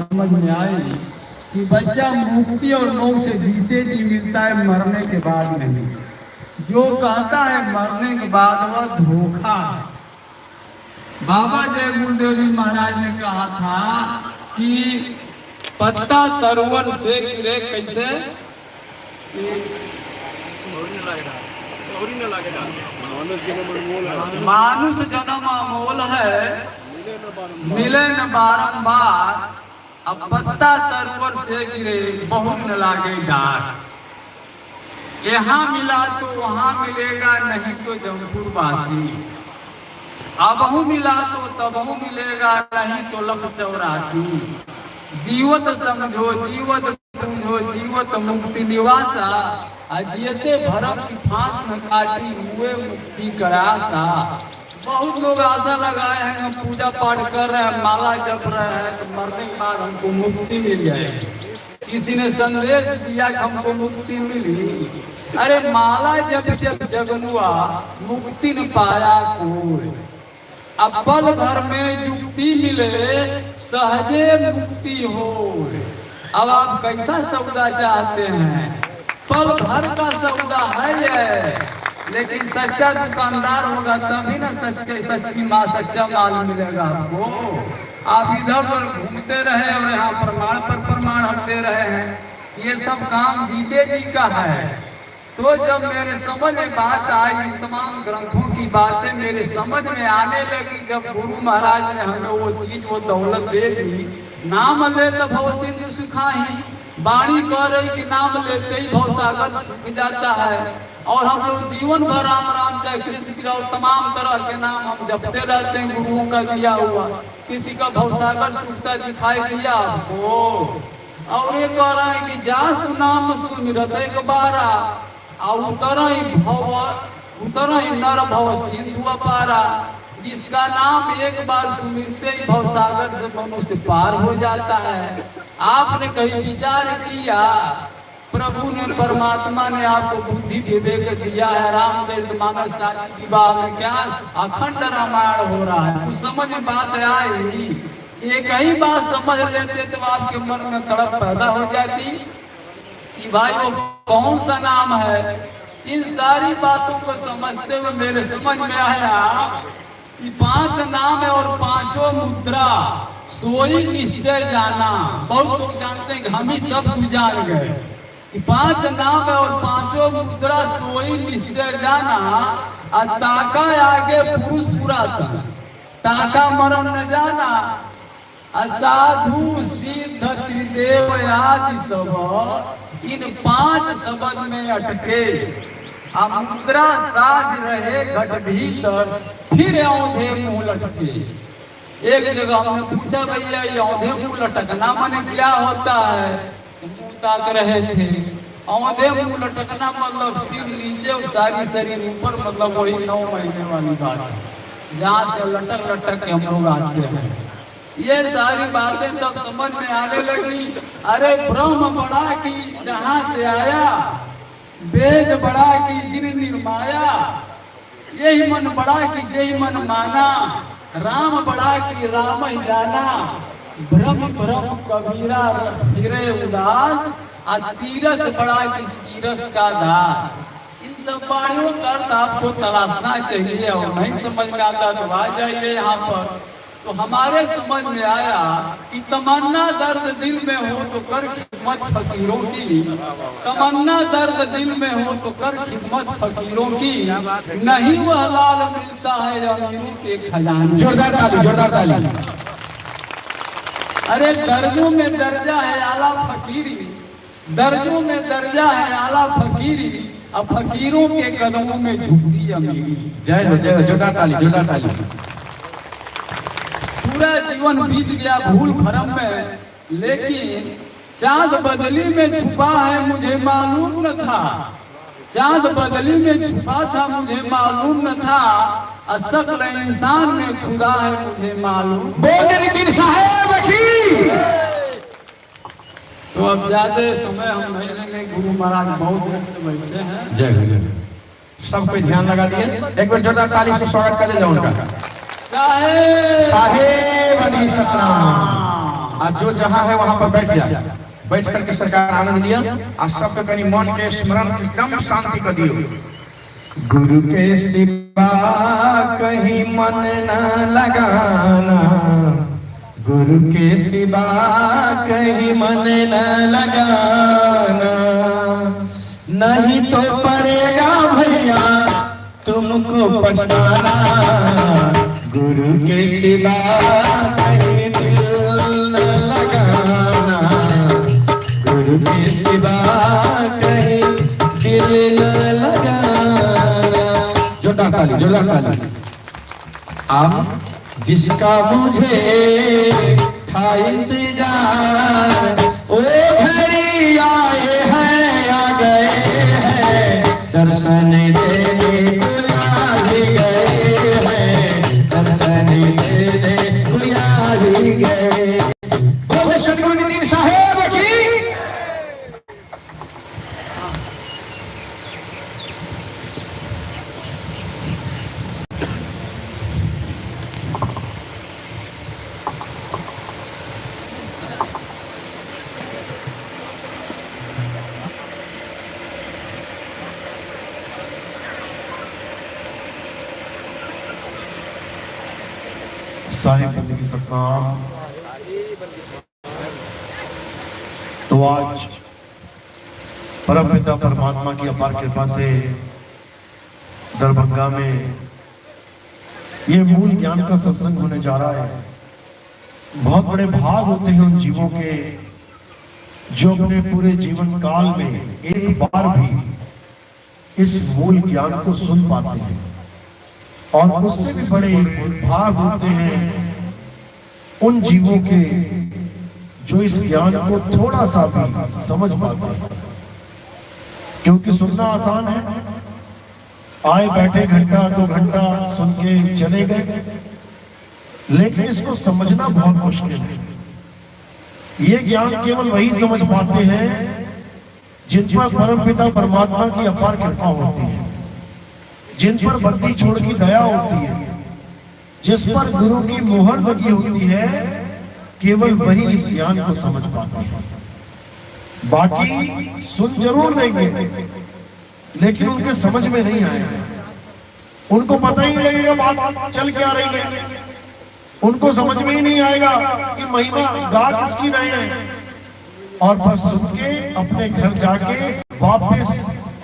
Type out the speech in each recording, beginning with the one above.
समझ में आई कि बच्चा मुक्ति और मोक्ष जीते जी मिलता है, मरने के बाद नहीं। जो कहता है मरने के बाद वह धोखा है। बाबा जय गुरुदेव जी महाराज ने कहा था कि पत्ता तरुवर से गिरे कैसे मानुष जन्म अमोल है, मिले न बारंबार। अब पत्ता तरुवर से गिरे बहुत न लागे डार। यहाँ मिला तो वहाँ मिलेगा, नहीं तो जमपुर वासी। अबहू मिला तो तबहू मिलेगा, नहीं तो लख 84। जीवत समझो जीवत पूंझो जीवत मुक्ति निवासा। अजियते भरम की फांस न काटी, हुए मुक्ति करासा। बहुत लोग आशा लगाए हैं, हम पूजा पाठ कर रहे हैं, माला जप रहे हैं तो मरने के बाद हमको मुक्ति मिल जाएगी। किसी ने संदेश दिया कि हमको मुक्ति मिली। अरे माला जब जब जगनुआ मुक्ति न पाया कोई। अब पल भर में युक्ति मिले, सहजे मुक्ति हो। अब आप कैसा सौदा चाहते हैं? पल भर का सौदा है ये, लेकिन सच्चा दुकानदार होगा तभी ना सच्ची माल सच्चा माल मिलेगा आपको। आप इधर उधर घूमते रहे और यहाँ प्रमाण पर प्रमाण हम दे रहे हैं, ये सब काम जीते जी का है। तो जब मेरे समझ में बात आई, तमाम ग्रंथों की बातें मेरे समझ में आने लगी, जब गुरु महाराज ने हमें वो चीज वो दौलत दे दी। नाम ले तो भव सिंधु सुखाही, वाणी कह रही कि नाम लेते ही भव सागर सूख जाता है। और हम लोग जीवन भर राम राम जय कृष्ण की और तमाम तरह के नाम हम जपते रहते हैं, गुरुओं का दिया हुआ। किसी का भवसागर सूखता दिखाई दिया आपको? और ये कह रहा है कि जा सुनाम सुमिरत एक बारा, और उतर ही नर भव सिंधु अपारा। जिसका नाम एक बार सुमिरते ही भवसागर से मनुष्य पार हो जाता है। आपने कहीं विचार किया? प्रभु ने परमात्मा ने आपको बुद्धि विवेक दिया है। रामचरितमानस की विवाह में क्या अखंड रामायण हो रहा है, कुछ समझ में बात आई? एक ही बात समझ लेते तो आपके मन में तड़प पैदा हो जाती कि भाई वो कौन सा नाम है। इन सारी बातों को समझते हुए मेरे समझ में आया कि 5 नाम है और 5 मुद्रा, सोई निश्चय जाना। बहुत लोग जानते हैं, हम ही सब कुछ जान गए कि 5 नाम है और 5 मुद्रा, सोई निश्चय जाना। ताका आगे पुरुष पुरातन, ताका मरण न जाना। असाधु सिद्ध त्रिदेव आदि सब, इन 5 शब्द में अटके। अब मुद्रा साध रहे घट भीतर, फिर औंधे मुंह लटके। एक जगह हमने पूछा, भैया ये औंधे मुंह लटकना माने क्या होता है? मुंह ताक रहे थे। औंधे मुंह लटकना मतलब सिर नीचे और सारी शरीर ऊपर, मतलब वही 9 महीने वाली बात है, जहाँ से लटक लटक के हम लोग आते हैं। ये सारी बातें तब समझ में आने लगी। अरे ब्रह्म बड़ा की जहाँ से आया, वेद बड़ा की जिन निर्माया। यही मन बड़ा की जय मन माना, राम बड़ा की राम ही जाना। ब्रह्म ब्रह्म कबीरा फिरे उदास, तीरथ बड़ा की तीरथ का दास। इन सब बाणियों का अर्थ आपको तलाशना चाहिए, और नहीं समझ में आता तो आ जाइए यहाँ पर। तो हमारे समझ में आया कि तमन्ना दर्द दिल में हो तो कर खिदमत फकीरों की। तमन्ना दर्द दिल में हो तो कर खिदमत फकीरों की, नहीं वह लाल मिलता है अमीरों के खजाने। जोरदार ताली, जोरदार ताली। अरे दर्जों में दर्जा है आला फकीरी, दर्जों में दर्जा है आला फकीरी। अब फकीरों के कदमों में झुकती अमीरी। जय हो, जय हो, जोरदार ताली, जोरदार ताली। पूरा जीवन बीत गया भूल भरम में, लेकिन चाँद बदली में छुपा है मुझे मालूम न था। चाँद बदली में छुपा था मुझे मालूम न था। अशक्ल इंसान में खुदा है मुझे मालूम। बोले नितिन साहेब की। तो अब ज्यादा समय हम नहीं लेंगे, गुरु महाराज बहुत देर से बैठे हैं। जय हो, जय हो। सब कोई ध्यान लगा दिए। एक बार जोरदार ताली से स्वागत कर ले जाओ उनका। साहेब साहेब अली सतनाम। आज जो जहाँ है वहाँ पर बैठ जाए, बैठ करके सरकार आनंद लिया। आज सबके कहीं मन के स्मरण एकदम शांति कर दियो। गुरु के सिवा कहीं मन न लगाना, गुरु के सिवा कहीं मन न लगाना, नहीं तो पड़ेगा भैया तुमको पछताना। गुरु के सिवा कहीं दिल न लगाना, गुरु के सिवा कहीं दिल न लगाना। जोरदार ताली, जोरदार ताली। अब जिसका मुझे था इंतजार, ओ घड़ी आए हैं आ गए हैं, दर्शन देने को आ ही गए हैं, दर्शन देने को आ ही गए। बोलो सतगुरु नितिन साहेब की। साहिब बंदगी सतनाम। तो आज परमपिता परमात्मा की अपार कृपा से दरभंगा में ये मूल ज्ञान का सत्संग होने जा रहा है। बहुत बड़े भाग होते हैं उन जीवों के जो अपने पूरे जीवन काल में एक बार भी इस मूल ज्ञान को सुन पाते हैं, और उससे भी बड़े भाग होते हैं उन जीवों के जो इस ज्ञान को थोड़ा सा भी समझ पाते हैं। क्योंकि सुनना आसान है, आए बैठे घंटा 2 घंटा सुन के चले गए, लेकिन इसको समझना बहुत मुश्किल है। ये ज्ञान केवल वही समझ पाते हैं जिन पर परमपिता परमात्मा की अपार कृपा होती है, जिन पर बंदी छोड़ की दया होती है, जिस पर गुरु की मोहर लगी होती है, केवल वही इस ज्ञान को समझ पाते हैं। बाकी सुन जरूर लेंगे, लेकिन उनके समझ में नहीं आएगा। उनको पता ही नहीं लगेगा बात चल क्या रही है, उनको समझ में ही नहीं आएगा कि महिमा गा किसकी रहे हैं, और बस सुन के अपने घर जाके वापस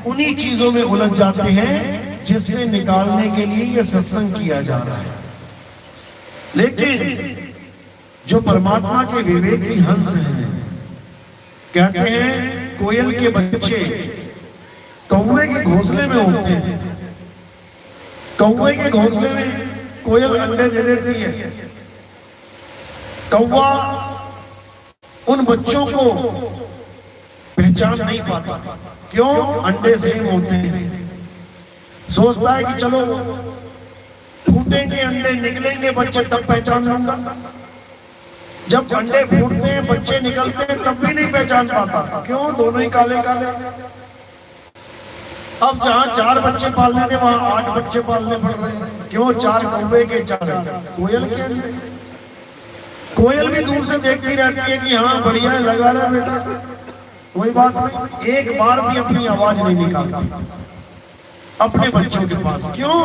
उन्हीं चीजों में उलझ जाते हैं जिससे निकालने के लिए यह सत्संग किया जा रहा है। लेकिन जो परमात्मा के विवेक की हंस हैं, कहते हैं कोयल के बच्चे कौवे के घोंसले में होते हैं। कौवे के घोंसले में कोयल अंडे दे देती है। कौवा उन बच्चों को पहचान नहीं पाता, क्यों? अंडे सेम होते हैं। सोचता है कि चलो फूटेंगे अंडे, निकलेंगे बच्चे, तब पहचान लूंगा। जब अंडे फूटते हैं, बच्चे निकलते हैं, तब भी नहीं पहचान पाता, क्यों? दोनों ही काले काले। अब जहां 4 बच्चे पालने थे वहां 8 बच्चे पालने पड़ रहे हैं, क्यों? 4 कौवे के 4 कोयल के अंडे। कोयल भी दूर से देखती रहती है कि हाँ बढ़िया है, लगा रहा बेटा, कोई बात नहीं। एक बार भी अपनी आवाज नहीं निकालता अपने बच्चों के पास, क्यों?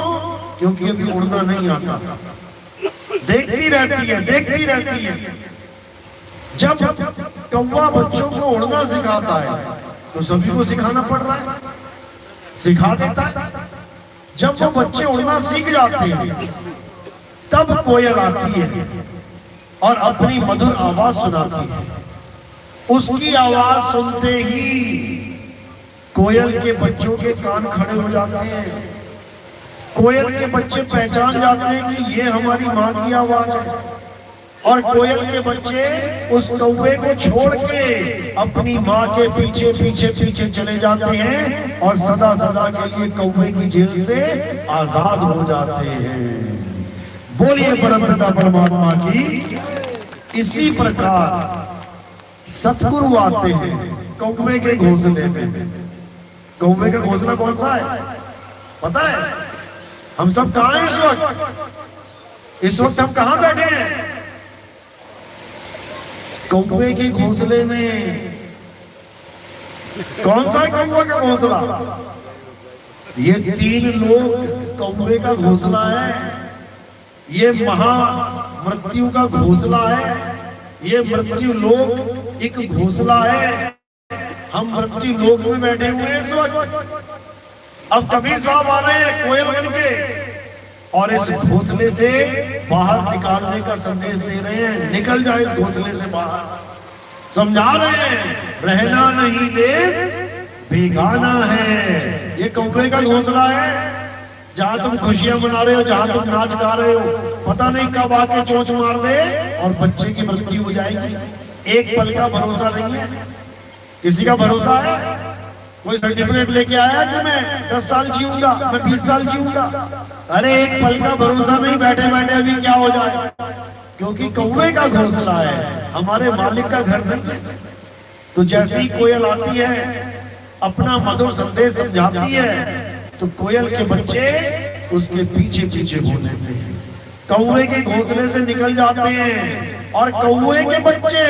क्योंकि अभी उड़ना नहीं आता। देखती रहती है, देखती रहती है। जब कौवा बच्चों को उड़ना सिखाता है तो सभी को सिखाना पड़ रहा है, सिखा देता है। जब वो बच्चे उड़ना सीख जाते हैं तब कोयल आती है और अपनी मधुर आवाज सुनाती है। उसकी आवाज सुनते ही कोयल के बच्चों के कान खड़े हो जाते हैं। कोयल के बच्चे पहचान जाते हैं कि ये हमारी माँ की आवाज है, और कोयल के बच्चे उस कौवे को छोड़ के अपनी माँ के पीछे पीछे पीछे चले जाते हैं और सदा सदा के लिए कौवे की जेल से आजाद हो जाते हैं। बोलिए परमपिता परमात्मा की। इसी प्रकार सतगुरु आते हैं कौवे के घोंसले में। कौवे का घोंसला कौन सा है पता है? हम सब कहां हैं इस वक्त? इस वक्त हम कहां बैठे हैं? कौवे के घोंसले में कौन सा कौवा का घोंसला? ये 3 लोग कौवे का घोंसला है, ये महा मृत्यु का घोंसला है, ये मृत्यु लोक एक घोंसला है। हम मृत्यु लोक में बैठे हुए हैं इस वक्त। अब कबीर साहब आ रहे हैं कोयल बन के और इस घोंसले से बाहर निकालने का संदेश दे रहे हैं। निकल जाए इस घोंसले से बाहर, समझा रहे हैं रहना नहीं देश बेगाना है। ये कौवे का घोंसला है, जहां तुम खुशियां मना रहे हो, जहां तुम नाच गा रहे हो, पता नहीं कब आके चोंच मार दे और बच्चे की मृत्यु हो जाएगी। एक पल का भरोसा नहीं है, किसी का भरोसा है? कोई सर्टिफिकेट लेके आया कि मैं 10 साल जीऊंगा, मैं 20 साल जीऊंगा? अरे एक पल का भरोसा नहीं, बैठे बैठे अभी क्या हो जाए। क्योंकि कौवे का घोंसला है, हमारे मालिक का घर नहीं है। तो जैसी ही कोयल आती है, अपना मधुर संदेश समझाती है, तो कोयल के बच्चे उसके पीछे पीछे हो लेते हैं, कौवे के घोंसले से निकल जाते हैं। और कौवे के बच्चे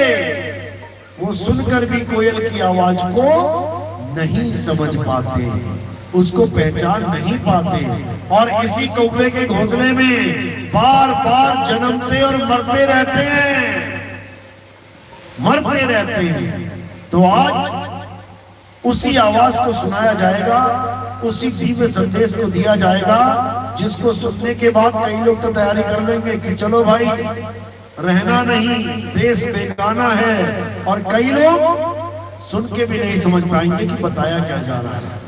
वो सुनकर भी कोयल की आवाज को नहीं समझ पाते, उसको पहचान नहीं पाते, और इसी कौवे के घोंसले में बार बार जन्मते और मरते रहते हैं, मरते रहते हैं। तो आज उसी आवाज को सुनाया जाएगा, उसी दिव्य संदेश को दिया जाएगा, जिसको सुनने के बाद कई लोग तो तैयारी कर लेंगे कि चलो भाई रहना नहीं देश बेगाना है, और कई लोग सुन के भी नहीं समझ पाएंगे कि बताया क्या जा रहा है।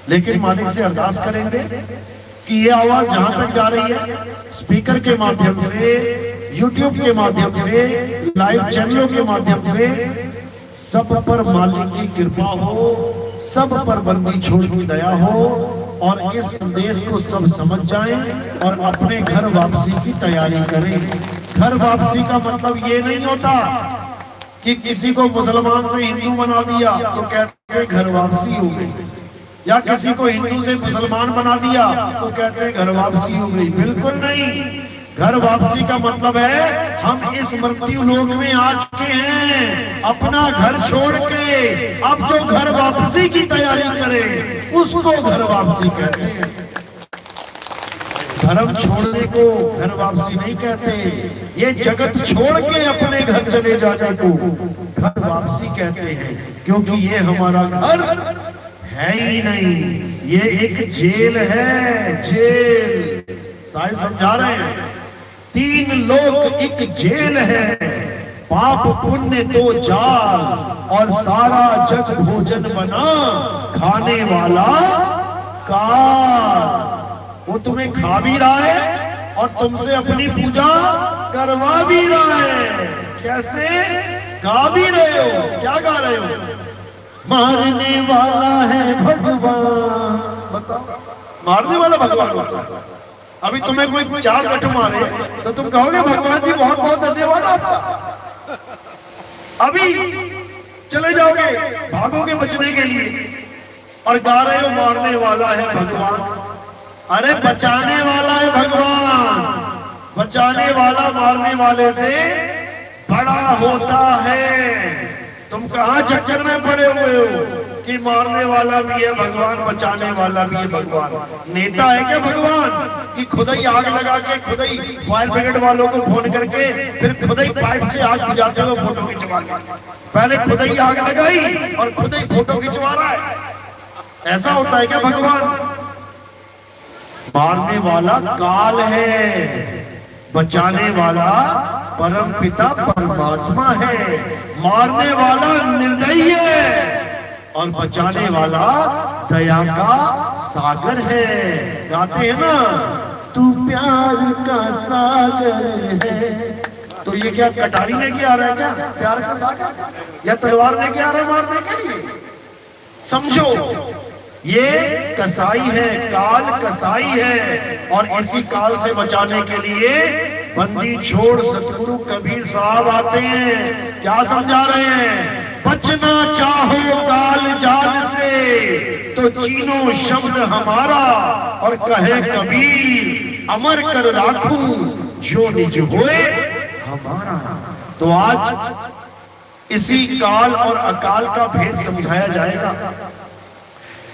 लेकिन मालिक से अरदास करेंगे कि ये आवाज जहां तक जा रही है, स्पीकर के माध्यम से, यूट्यूब के माध्यम से, लाइव चैनलों के माध्यम से, सब पर मालिक की कृपा हो, सब पर बंदी छोड़ की दया हो, और इस संदेश को सब समझ जाएं और अपने घर वापसी की तैयारी करें। घर वापसी का मतलब ये नहीं होता कि किसी को मुसलमान से हिंदू बना दिया तो कहते हैं घर वापसी हो गई, या किसी को हिंदू से मुसलमान बना दिया तो कहते हैं घर वापसी हो गई। बिल्कुल नहीं। घर वापसी का मतलब है हम इस मृत्यु लोक में आ चुके हैं, अपना घर छोड़ के अब जो घर वापसी की तैयारी करे उसको घर वापसी कहते हैं। धर्म छोड़ने को घर वापसी नहीं कहते, ये जगत छोड़ के अपने घर चले जाने को घर वापसी कहते हैं, क्योंकि ये हमारा घर है ही नहीं, ये एक जेल है, जेल। साहिब समझा रहे हैं, 3 लोक एक जेल है, पाप पुण्य तो जाल, और सारा जग भोजन बना खाने वाला काल। वो तुम्हें खा भी रहा है और तुमसे अपनी पूजा करवा भी रहा है। कैसे? गा भी रहे हो। क्या गा रहे हो? मारने वाला है भगवान। बताओ, मारने वाला भगवान होता है। अभी तुम्हें कोई 4 गठ मारे तो तुम कहोगे भगवान जी बहुत बहुत धन्यवाद आपका। अभी चले जाओगे, भागोगे बचने के लिए, और गा रहे हो मारने वाला है भगवान। अरे बचाने वाला है भगवान। बचाने वाला मारने वाले से बड़ा होता है। तुम कहां चक्कर में पड़े हुए हो कि मारने वाला भी है भगवान, बचाने वाला भी है भगवान। नेता है क्या भगवान कि खुद ही आग लगा के, खुद ही फायर ब्रिगेड वालों को फोन करके फिर खुद ही पाइप से आग बुझाते हुए फोटो खिंचवा के, पहले खुद ही आग लगाई और खुद ही फोटो खिंचवा रहा है? ऐसा होता है क्या भगवान? मारने वाला काल है, बचाने वाला परम पिता परमात्मा है। मारने वाला निर्दयी है और बचाने वाला दया का सागर है। गाते हैं ना, तू प्यार का सागर है। तो ये क्या कटारी लेके आ रहा है क्या, प्यार का सागर, या तलवार लेके आ रहा है मारने के लिए? समझो, ये कसाई है, काल कसाई है, और इसी काल से बचाने के लिए बंदी छोड़ सतगुरु कबीर साहब आते हैं। क्या समझा रहे हैं? बचना चाहो काल जाल से तो चीनो शब्द हमारा, और कहे कबीर अमर कर राखूं जो निज होए हमारा। तो आज इसी काल और अकाल का भेद समझाया जाएगा।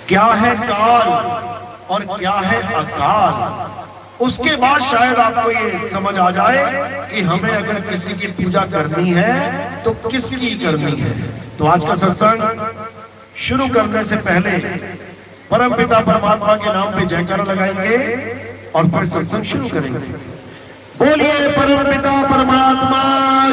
क्या है काल और क्या है अकाल, उसके बाद शायद आपको ये समझ आ जाए कि हमें अगर किसी की पूजा करनी है तो किसकी करनी है। तो आज का सत्संग शुरू करने से पहले परम पिता परमात्मा के नाम पे जयकारा लगाएंगे और फिर सत्संग शुरू करेंगे। बोलिए परम पिता परमात्मा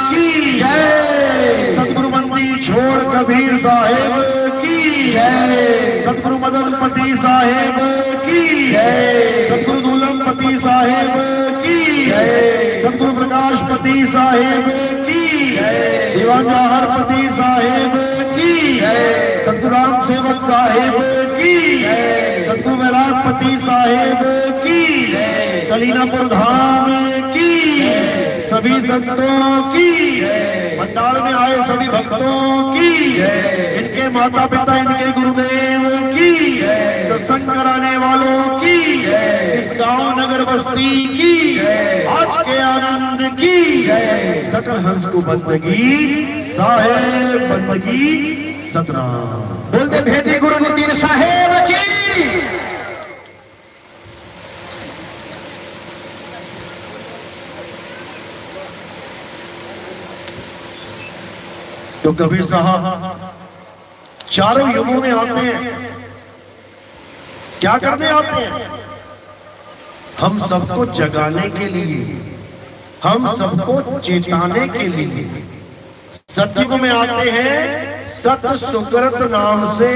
की जय। सतगुरु मंदी छोड़ कबीर साहेब की जय। सतगुरु मदनपति साहेब की जय। सतगुरु दूलमपति साहेब की जय। सतगुरु प्रकाशपति साहेब की जय। दीवान जवाहरपति साहेब की जय। सतगुरु राम सेवक साहेब की जय। सतगुरु वैरागपति साहेब की जय। कलीनापुर धाम की सभी संतों की, पंडाल में आए सभी भक्तों की, इनके माता पिता इनके गुरुदेव की, सत्संग कराने वालों की, इस गांव नगर बस्ती की, आज के आनंद की, सकल हंस को बंदगी साहेब बंदगी सतनाम। बोलते भेदी गुरु नितिन साहेब की। तो कबीर साहब चारों युगों में आते हैं, क्या करने आते हैं? हम सबको जगाने के लिए, हम सबको चेताने के लिए। सतयुग में आते हैं सत सुकृत नाम से,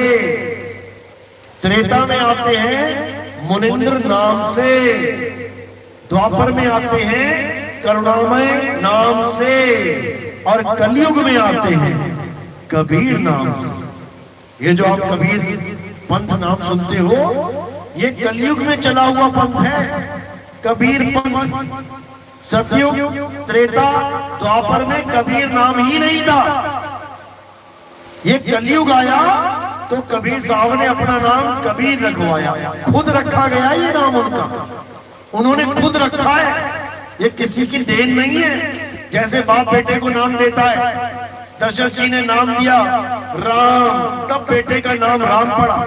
त्रेता में आते हैं मुनिंद्र नाम से, द्वापर में आते हैं करुणामय नाम से, और कलयुग में आते हैं कबीर नाम से। ये जो आप कबीर पंथ नाम सुनते हो, ये कलयुग में चला हुआ पंथ है, कबीर पंथ। सतयुग त्रेता द्वापर में कबीर नाम ही नहीं था। ये कलयुग आया तो कबीर साहब ने अपना नाम कबीर रखवाया, खुद रखा गया ये नाम उनका, उन्होंने खुद रखा है, ये किसी की देन नहीं है। जैसे बाप बेटे को नाम देता है, दशरथ जी ने नाम दिया राम, तब बेटे का नाम राम पड़ा।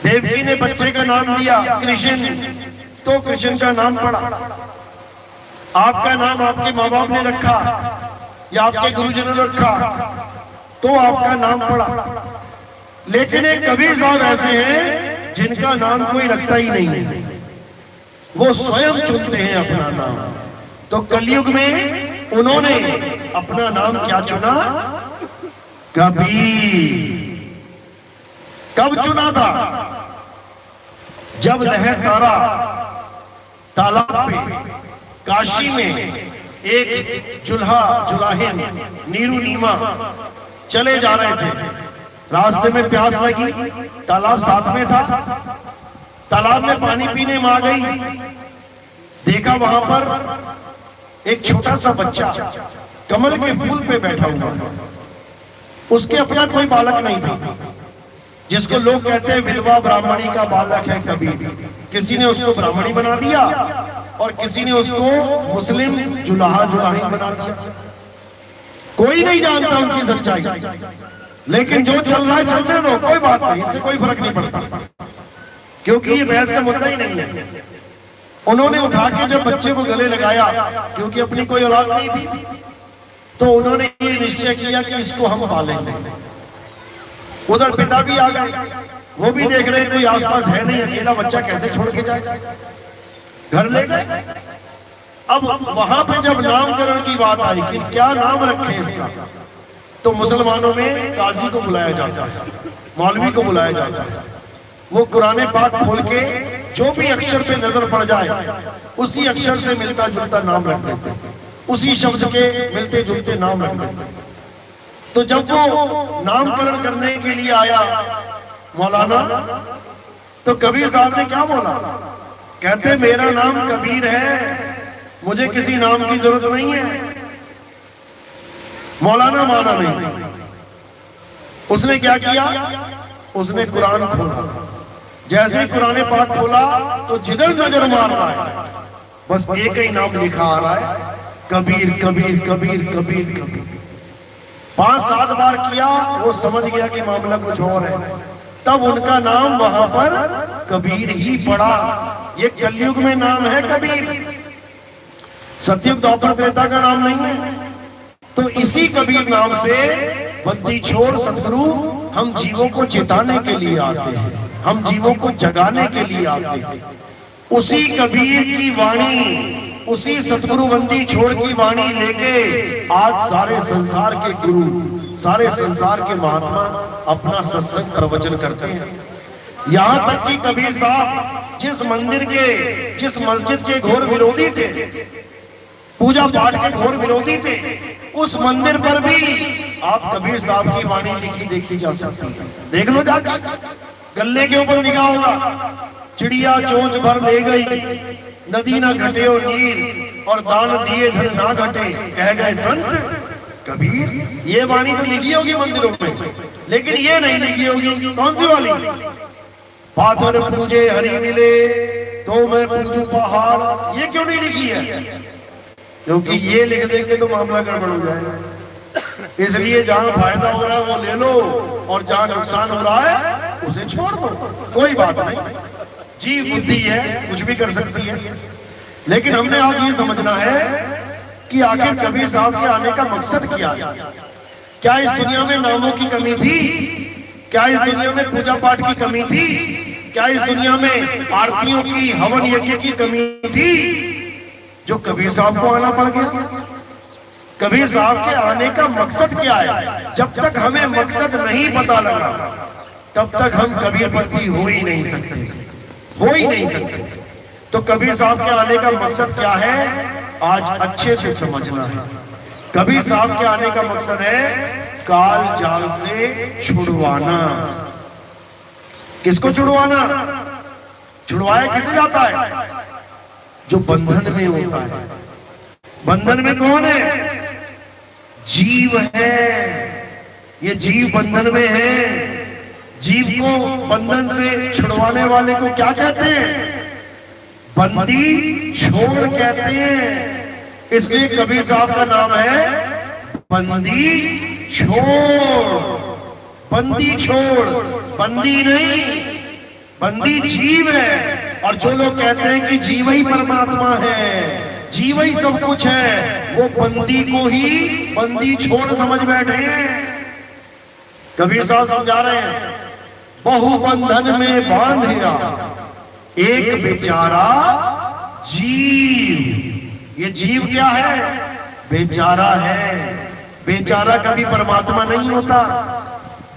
देवकी ने बच्चे का नाम दिया कृष्ण, तो कृष्ण का नाम पड़ा। आपका नाम आपके माँ बाप ने रखा या आपके गुरुजनों ने रखा, तो आपका नाम पड़ा। लेकिन एक कबीर साहब ऐसे हैं जिनका नाम कोई रखता ही नहीं है, वो स्वयं चुनते हैं अपना नाम। तो कलयुग में उन्होंने अपना नाम क्या चुना? कबीर। कब चुना था? जब लहर तारा तालाब पे काशी में एक जुल्हा जुलाहिन नीरू नीमा चले जा रहे थे, रास्ते में प्यास लगी, तालाब साथ में था, तालाब में पानी पीने में आ गई, देखा वहां पर एक छोटा सा बच्चा कमल के फूल पे बैठा हुआ है। उसके अपना कोई बालक नहीं था, जिसको लोग कहते हैं विधवा ब्राह्मणी का बालक है कबीर। किसी ने उसको ब्राह्मणी बना दिया और किसी ने उसको मुस्लिम जुलाहा जुलाहिन बना दिया। कोई नहीं जानता उनकी सच्चाई, लेकिन जो चल रहा है चलने दो, कोई बात नहीं, इससे कोई फर्क नहीं पड़ता, क्योंकि ये बहस का मुद्दा ही नहीं है। उन्होंने उठा के जब बच्चे को गले लगाया, क्योंकि अपनी कोई औलाद नहीं थी, तो उन्होंने ये निश्चय किया कि इसको हम पालेंगे। उधर पिता भी आ गए, वो भी देख रहे कोई आसपास है नहीं, अकेला बच्चा कैसे छोड़ के जाए, घर ले गए। अब वहां पे जब नामकरण की बात आई कि क्या नाम रखे इसका, तो मुसलमानों में काजी को बुलाया जाता है, मौलवी को बुलाया जाता है। वो कुरान पाक खोल के जो भी अक्षर पे नजर पड़ जाए उसी अक्षर से मिलता जुलता नाम रख देते, उसी शब्द के मिलते जुलते नाम रख देते। तो जब वो नामकरण करने के लिए आया मौलाना, तो कबीर साहब ने क्या बोला? कहते मेरा नाम कबीर है, मुझे किसी नाम की जरूरत नहीं है। मौलाना माना नहीं। उसने क्या किया? उसने कुरान खोला। जैसे ही कुरान पाक खोला तो जिधर नजर मार रहा है बस एक ही नाम लिखा आ रहा है, कबीर कबीर कबीर कबीर कबीर। 5-7 बार किया, वो समझ गया कि मामला कुछ और है, तब उनका नाम वहां पर कबीर ही पड़ा। ये कलयुग में नाम है कबीर, सतयुग द्वापर त्रेता का नाम नहीं है। तो इसी कबीर नाम से बंदी छोड़ सतगुरु हम जीवों को चेताने के लिए आते हैं, हम जीवों को जगाने के लिए आते हैं। उसी कबीर की वाणी, उसी सतगुरु बंदी छोड़ की वाणी लेके आज सारे संसार के गुरु, सारे संसार के महात्मा अपना सत्संग प्रवचन करते हैं। यहाँ तक कि कबीर साहब जिस मंदिर के, जिस मस्जिद के घोर विरोधी थे, पूजा पाठ के घोर विरोधी थे, उस मंदिर पर भी आप कबीर साहब की वाणी लिखी देखी जा सकती है। देख लो जाकर, गले के ऊपर लिखा होगा, चिड़िया चोंच भर ले गई, नदी ना घटे और नीर, और दान दिए धन ना घटे, कह गए संत कबीर। ये वाणी तो लिखी होगी मंदिरों में, लेकिन ये नहीं लिखी होगी। कौन सी वाली? पाथर पूजे हरि मिले तो मैं पूजू पहाड़, ये क्यों नहीं लिखी है? क्योंकि ये लिख देंगे तो मामला गड़बड़ हो जाएगा। इसलिए जहां फायदा हो रहा है वो ले लो, और जहां नुकसान हो रहा है उसे छोड़ दो, कोई बात नहीं। जीव बुद्धि है, कुछ भी कर सकती है। लेकिन हमने आज ये समझना है कि आखिर कबीर साहब के आने का मकसद क्या है। क्या इस दुनिया में नामों की कमी थी? क्या इस दुनिया में पूजा पाठ की कमी थी? क्या इस दुनिया में आरतियों की, हवन यज्ञ की कमी थी, जो कबीर साहब को आना पड़ गया? कबीर साहब के आने का मकसद क्या है? जब तक हमें मकसद नहीं पता लगा, तब तक हम कबीरपंथी हो ही नहीं सकते, हो ही नहीं सकते। तो कबीर साहब के आने का मकसद क्या है, आज अच्छे से समझना है। कबीर साहब के आने का मकसद है काल जाल से छुड़वाना। किसको छुड़वाना? छुड़वाया किसे जाता है? जो बंधन में होता है। बंधन में कौन है? जीव है। ये जीव बंधन में है। जीव को बंधन से छुड़वाने वाले को क्या कहते हैं? बंदी छोड़ कहते हैं। इसलिए कबीर साहब का नाम है बंदी छोड़। बंदी छोड़, बंदी नहीं, बंदी जीव है। और जो लोग कहते हैं कि जीव ही परमात्मा है, जीव ही सब कुछ है, वो बंदी को ही बंदी छोड़ समझ बैठे हैं। कबीर साहब समझा रहे हैं, बहु बंधन में बांधिया एक बेचारा जीव। ये जीव क्या है? बेचारा है। बेचारा कभी परमात्मा नहीं होता,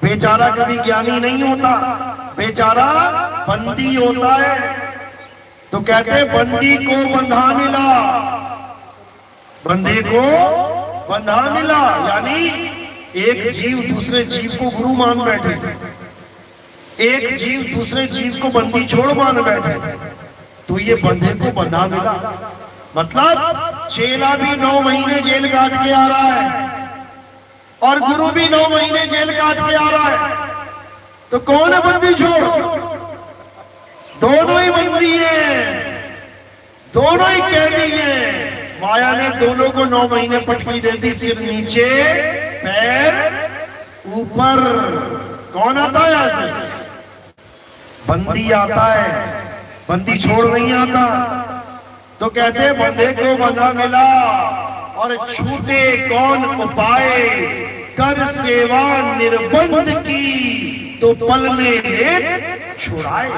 बेचारा कभी ज्ञानी नहीं होता, बेचारा बंदी होता है। तो कहते हैं बंदी को बंधा मिला, बंदे को बंधा मिला, यानी एक जीव दूसरे जीव को गुरु मान बैठे, एक जीव दूसरे जीव को बंदी छोड़ मान बैठे, तो ये बंधे को बंधा मिला। मतलब चेला भी 9 महीने जेल काट के आ रहा है और गुरु भी 9 महीने जेल काट के आ रहा है, तो कौन है बंदी छोड़? दोनों ही बंदी हैं, दोनों ही कैदी हैं। माया ने दोनों को 9 महीने पटकी दे दी, सिर नीचे पैर ऊपर। कौन आता है ऐसे? बंदी आता है, बंदी छोड़ नहीं आता। तो कहते हैं बंधे को बंधा मिला और छूटे कौन उपाय, कर सेवा निर्बंध की तो पल में लेट छुड़ाए।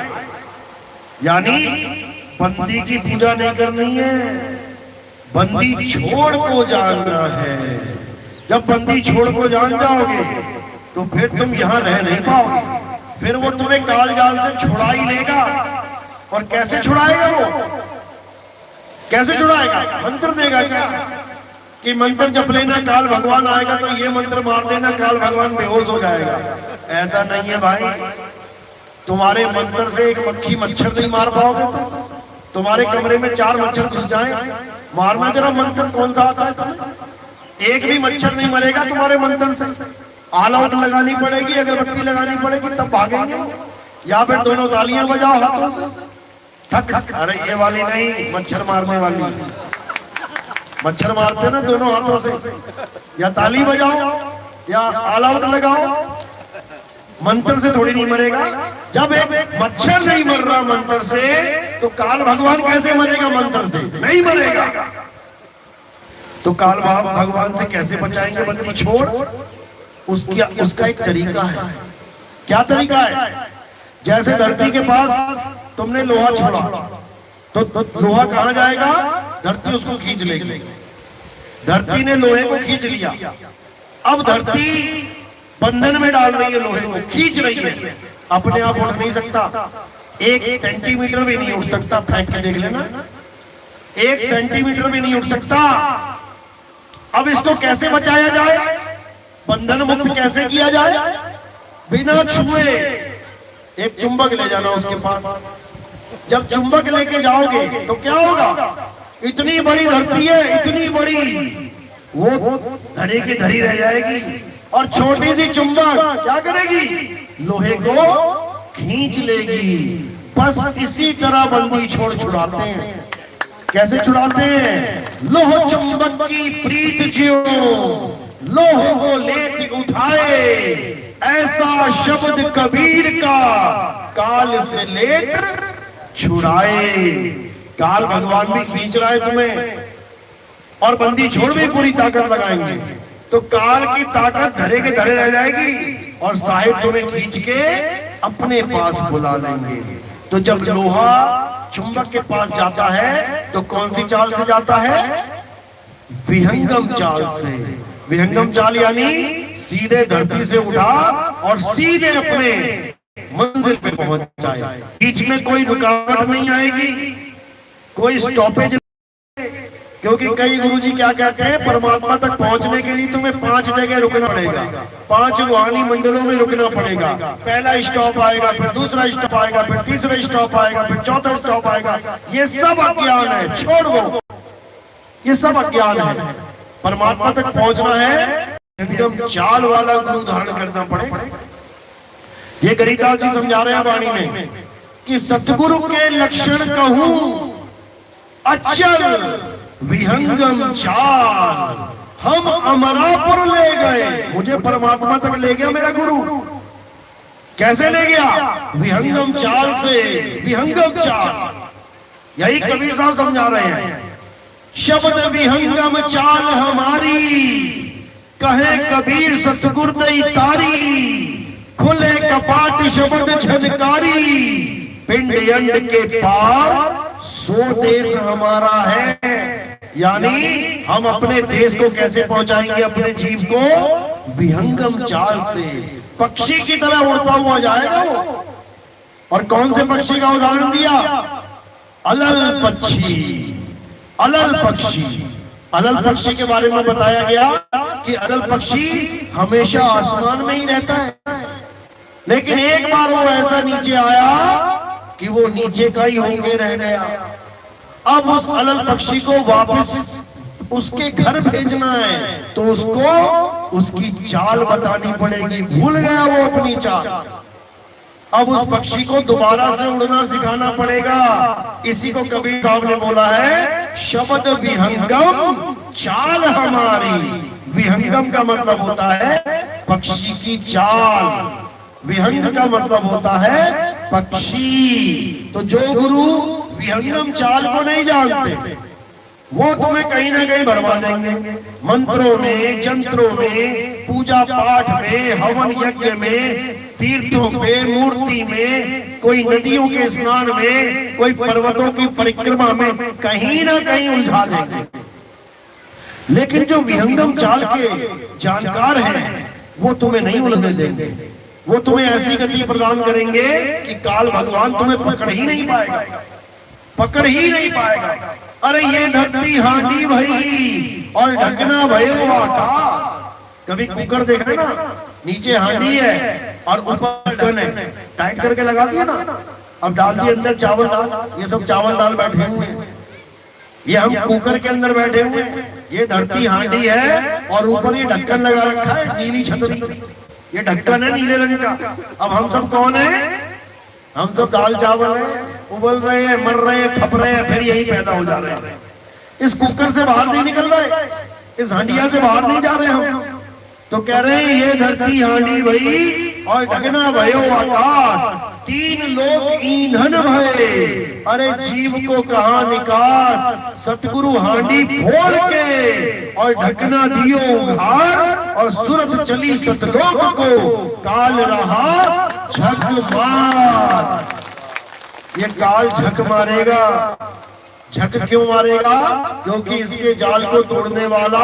यानी बंदी की पूजा नहीं करनी है, बंदी छोड़ को जानना है। जब बंदी छोड़ को जान जाओगे तो फिर तुम यहां रह नहीं पाओगे, फिर वो तुम्हें काल जाल से छुड़ा ही लेगा। और कैसे छुड़ाएगा वो? कैसे छुड़ाएगा? मंत्र देगा क्या कि मंत्र जप लेना काल भगवान आएगा, तो ये मंत्र मार देना काल भगवान बेहोश हो जाएगा? ऐसा नहीं है भाई। तुम्हारे मंत्र से एक मक्खी मच्छर नहीं मार पाओगे। तो तुम्हारे कमरे में 4 मच्छर घुस जाएं, मारना जरा मंत्र कौन सा आता है तुम्हें? एक भी मच्छर नहीं मरेगा तुम्हारे मंत्र से। ऑल आउट लगानी पड़ेगी, अगरबत्ती लगानी पड़ेगी, तब भागेंगे। या फिर दोनों तालियां बजाओ हाथों से, ठक ठक। अरे ये वाली नहीं, मच्छर मारने वाली। मच्छर मारते ना दोनों हाथों से, या ताली बजाओ या ऑल आउट लगाओ, मंत्र से थोड़ी नहीं मरेगा। जब एक मच्छर नहीं मर रहा मंत्र से, तो काल भगवान कैसे मरेगा मंत्र से? नहीं मरेगा। तो काल भगवान से कैसे बचाएंगे बंदी छोड़? उसका एक तरीका है। क्या तरीका है? जैसे धरती के पास तुमने लोहा छोड़ा, तो लोहा कहां जाएगा? धरती उसको खींच लेगी। धरती ने लोहे को खींच लिया, अब धरती बंधन में डाल रही है, लोहे को खींच रही है, अपने आप उठ नहीं सकता, 1 सेंटीमीटर भी नहीं उठ सकता। फेंक के देख लेना, 1 सेंटीमीटर भी नहीं उठ सकता। अब इसको कैसे बचाया जाए? बंधन मुक्त कैसे किया जाए? बिना छुए एक चुंबक ले जाना उसके पास। जब चुंबक लेके जाओगे तो क्या होगा? इतनी बड़ी धरती है, इतनी बड़ी, वो धरी की धरी रह जाएगी, और छोटी सी चुंबक क्या करेगी? लोहे को खींच लेगी। बस इसी तरह बंदी छोड़ छुड़ाते हैं। कैसे छुड़ाते हैं? लोह चुंबक की प्रीत ज्यो, लोह को लेत उठाए, ऐसा शब्द कबीर का, काल से लेत छुड़ाए। काल भगवान भी खींच रहा है तुम्हें, और बंदी छोड़ भी पूरी ताकत लगाएंगे, तो काल की ताकत धरे के धरे रह जाएगी, और साहिब तुम्हें खींच के अपने पास बुला लेंगे। तो जब लोहा चुंबक के पास जाता है, तो कौन सी चाल से जाता है? विहंगम चाल से। विहंगम चाल यानी सीधे धरती से उठा और सीधे अपने मंजिल पे पहुंच जाए। बीच में कोई रुकावट नहीं आएगी, कोई स्टॉपेज, क्योंकि कई गुरुजी क्या कहते हैं, परमात्मा तक पहुंचने के लिए तुम्हें 5 जगह रुकना पड़ेगा, 5 रूहानी मंडलों में रुकना पड़ेगा। पहला स्टॉप आएगा, फिर दूसरा स्टॉप आएगा, फिर तीसरा स्टॉप आएगा, फिर चौथा स्टॉप आएगा। ये सब अज्ञान है, छोड़ दो, ये सब अज्ञान है। परमात्मा तक पहुंचना है, एकदम चाल वाला गुरु धारण करना पड़ेगा। ये गरीदास जी समझा रहे हैं वाणी में कि सतगुरु के लक्षण कहूं अचल विहंगम चाल, हम अमरापुर ले गए, मुझे परमात्मा तक ले गया मेरा गुरु। कैसे ले गया? विहंगम चाल से। विहंगम चाल, यही कबीर साहब समझा रहे हैं। शब्द विहंगम चाल हमारी, कहे कबीर सतगुर दई तारी, खुले कपाट शब्द झनकारी, पिंड अंड के पार सो देश हमारा है। यानी हम अपने देश को कैसे पहुंचाएंगे, अपने जीव को? विहंगम चाल से। पक्षी की तरह उड़ता हुआ जाएगा वो। और कौन से पक्षी का उदाहरण दिया? अलल पक्षी। अलल पक्षी, अलल पक्षी के बारे में बताया गया कि अलल पक्षी हमेशा आसमान में ही रहता है, लेकिन एक बार वो ऐसा नीचे आया कि वो नीचे का ही होके रह गया। अब उस अलल पक्षी को वापस उसके घर भेजना है, तो उसको उसकी चाल बतानी पड़ेगी। भूल गया वो अपनी चाल, अब उस पक्षी को दोबारा से उड़ना सिखाना पड़ेगा। इसी को कबीर साहब ने बोला है, शब्द विहंगम चाल हमारी। विहंगम का मतलब होता है पक्षी की चाल, विहंग का मतलब होता है पक्षी। तो जो गुरु विहंगम चाल को नहीं जानते, वो तुम्हें कहीं ना कहीं भरवा देंगे। मंत्रों में, जंत्रों में, पूजा पाठ में, हवन यज्ञ में, तीर्थों पे, मूर्ति में, कोई नदियों के स्नान में, कोई पर्वतों की परिक्रमा में, कहीं ना कहीं उलझा देंगे। लेकिन जो विहंगम चाल के जानकार हैं, वो तुम्हें नहीं उलझने देंगे। वो तुम्हें ऐसी गति प्रदान करेंगे कि काल भगवान तुम्हें पकड़ ही नहीं पाएगा, पकड़ ही नहीं पाएगा। अरे ये धरती हांडी भई और ढकना भयो आकाश। कभी कुकर देखा ना, नीचे हांडी है और ऊपर ढक्कन है, टाइट करके लगा दिया ना, अब डाल दिए अंदर चावल दाल। ये सब चावल दाल बैठे हुए हैं, ये हम कुकर के अंदर बैठे हुए हैं। ये धरती हांडी है और ऊपर ये ढक्कन लगा रखा है, नीली छतरी, ये ढक्कन है नीले रंग का। अब हम सब कौन है? हम सब दाल चावल है, उबल रहे हैं, मर रहे हैं, खप रहे हैं, फिर यही पैदा हो जा रहे हैं। इस कुकर से बाहर नहीं निकल रहे, इस हंडिया से बाहर नहीं जा रहे हम। तो कह रहे हैं ये धरती हांडी भई और ढगना भयो आकाश, तीन लोक ईंधन भये, अरे जीव को कहा निकास, सतगुरु हांडी फोड़ के और ढकना दियो उघार, और सुरत चली सतलोक को, काल रहा झक मार। ये काल झक मारेगा। झक क्यों मारेगा? क्योंकि इसके जाल को तोड़ने वाला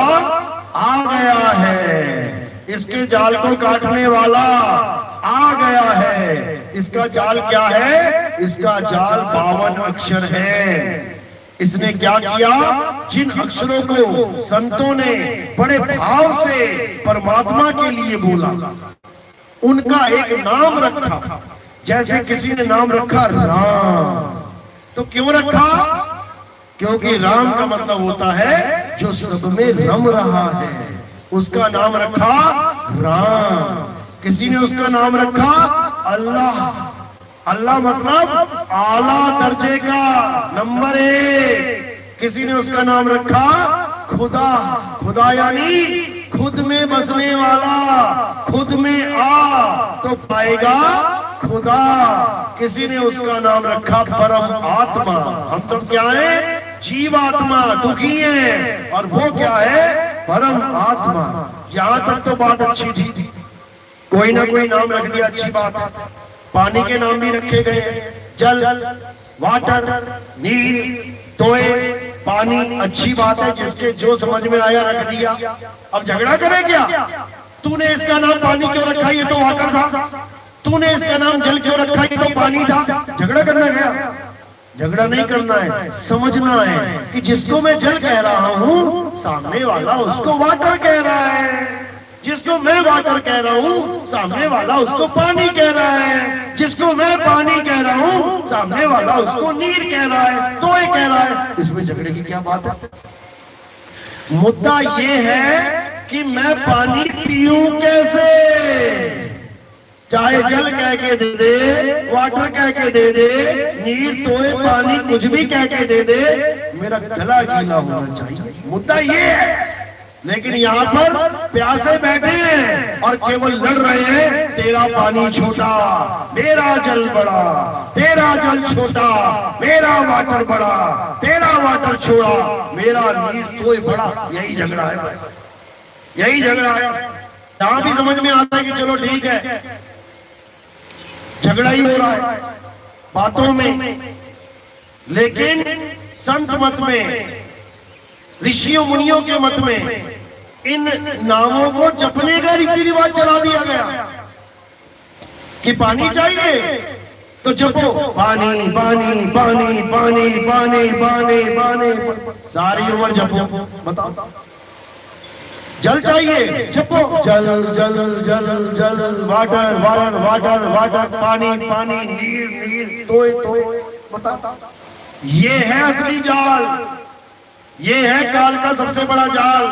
आ गया है, इसके जाल को काटने वाला आ गया है। इसका जाल क्या है? इसका जाल 52 अक्षर है। इसने क्या किया? जिन अक्षरों को संतों ने बड़े भाव से परमात्मा के लिए बोला, उनका एक नाम रखा। जैसे किसी ने नाम रखा राम, तो क्यों रखा? क्योंकि राम का मतलब होता है जो सब में रम रहा है, उसका नाम रखा राम। किसी ने उसका नाम रखा अल्लाह। अल्लाह मतलब आला दर्जे का, नंबर 1। किसी ने उसका नाम रखा खुदा। खुदा यानी खुद में बसने वाला, खुद में आ तो पाएगा खुदा। किसी ने उसका नाम रखा परम आत्मा। हम सब क्या है? जीवात्मा, दुखी है, और वो क्या है? परम आत्मा। यहां तक तो बात अच्छी थी, कोई ना कोई नाम रख दिया, अच्छी बात है। पानी के नाम भी रखे गए, जल, वाटर, नीर, तोए, पानी, अच्छी बात है। जिसके जो समझ में आया रख दिया। अब झगड़ा करे क्या? तूने इसका नाम पानी क्यों रखा? ये तो वाटर था। तूने इसका नाम जल क्यों रखा? ये तो पानी था। झगड़ा करना गया? झगड़ा नहीं करना है, समझना है कि जिसको मैं जल कह रहा हूं, सामने वाला उसको वाटर कह रहा है। जिसको मैं वाटर कह रहा हूं, सामने वाला उसको पानी कह रहा है। जिसको मैं पानी कह रहा हूं, सामने वाला उसको नीर कह रहा है, तोय कह रहा है। इसमें झगड़े की क्या बात है? मुद्दा ये है कि मैं पानी पीऊं कैसे? चाहे जल कह के दे दे, वाटर कह के दे दे, नीर, तोय, पानी, कुछ भी कह के दे दे, मेरा गला गीला होना चाहिए। मुद्दा ये है। लेकिन यहाँ पर प्यासे बैठे हैं और केवल लड़ रहे हैं, तेरा पानी छोटा, मेरा जल बड़ा, तेरा जल छोटा, मेरा वाटर बड़ा, तेरा वाटर छोटा, मेरा नीर, तोय बड़ा। यही झगड़ा है, बस यही झगड़ा है। जहां भी समझ में आता है कि चलो ठीक है, झगड़ा ही हो रहा है बातों में, लेकिन संत मत में, ऋषियों मुनियों के मत में इन नामों को जपने का रीति रिवाज चला दिया गया कि पानी चाहिए तो जपो, पानी पानी पानी पानी पानी पानी पानी, सारी उम्र जपो। बताओ, जल चाहिए, जपो, जल जल जल जल, वाटर वाटर वाटर वाटर, पानी पानी, नीर नीर, तोय तोय। बताओ, ये है असली जाल, ये है काल का सबसे बड़ा जाल।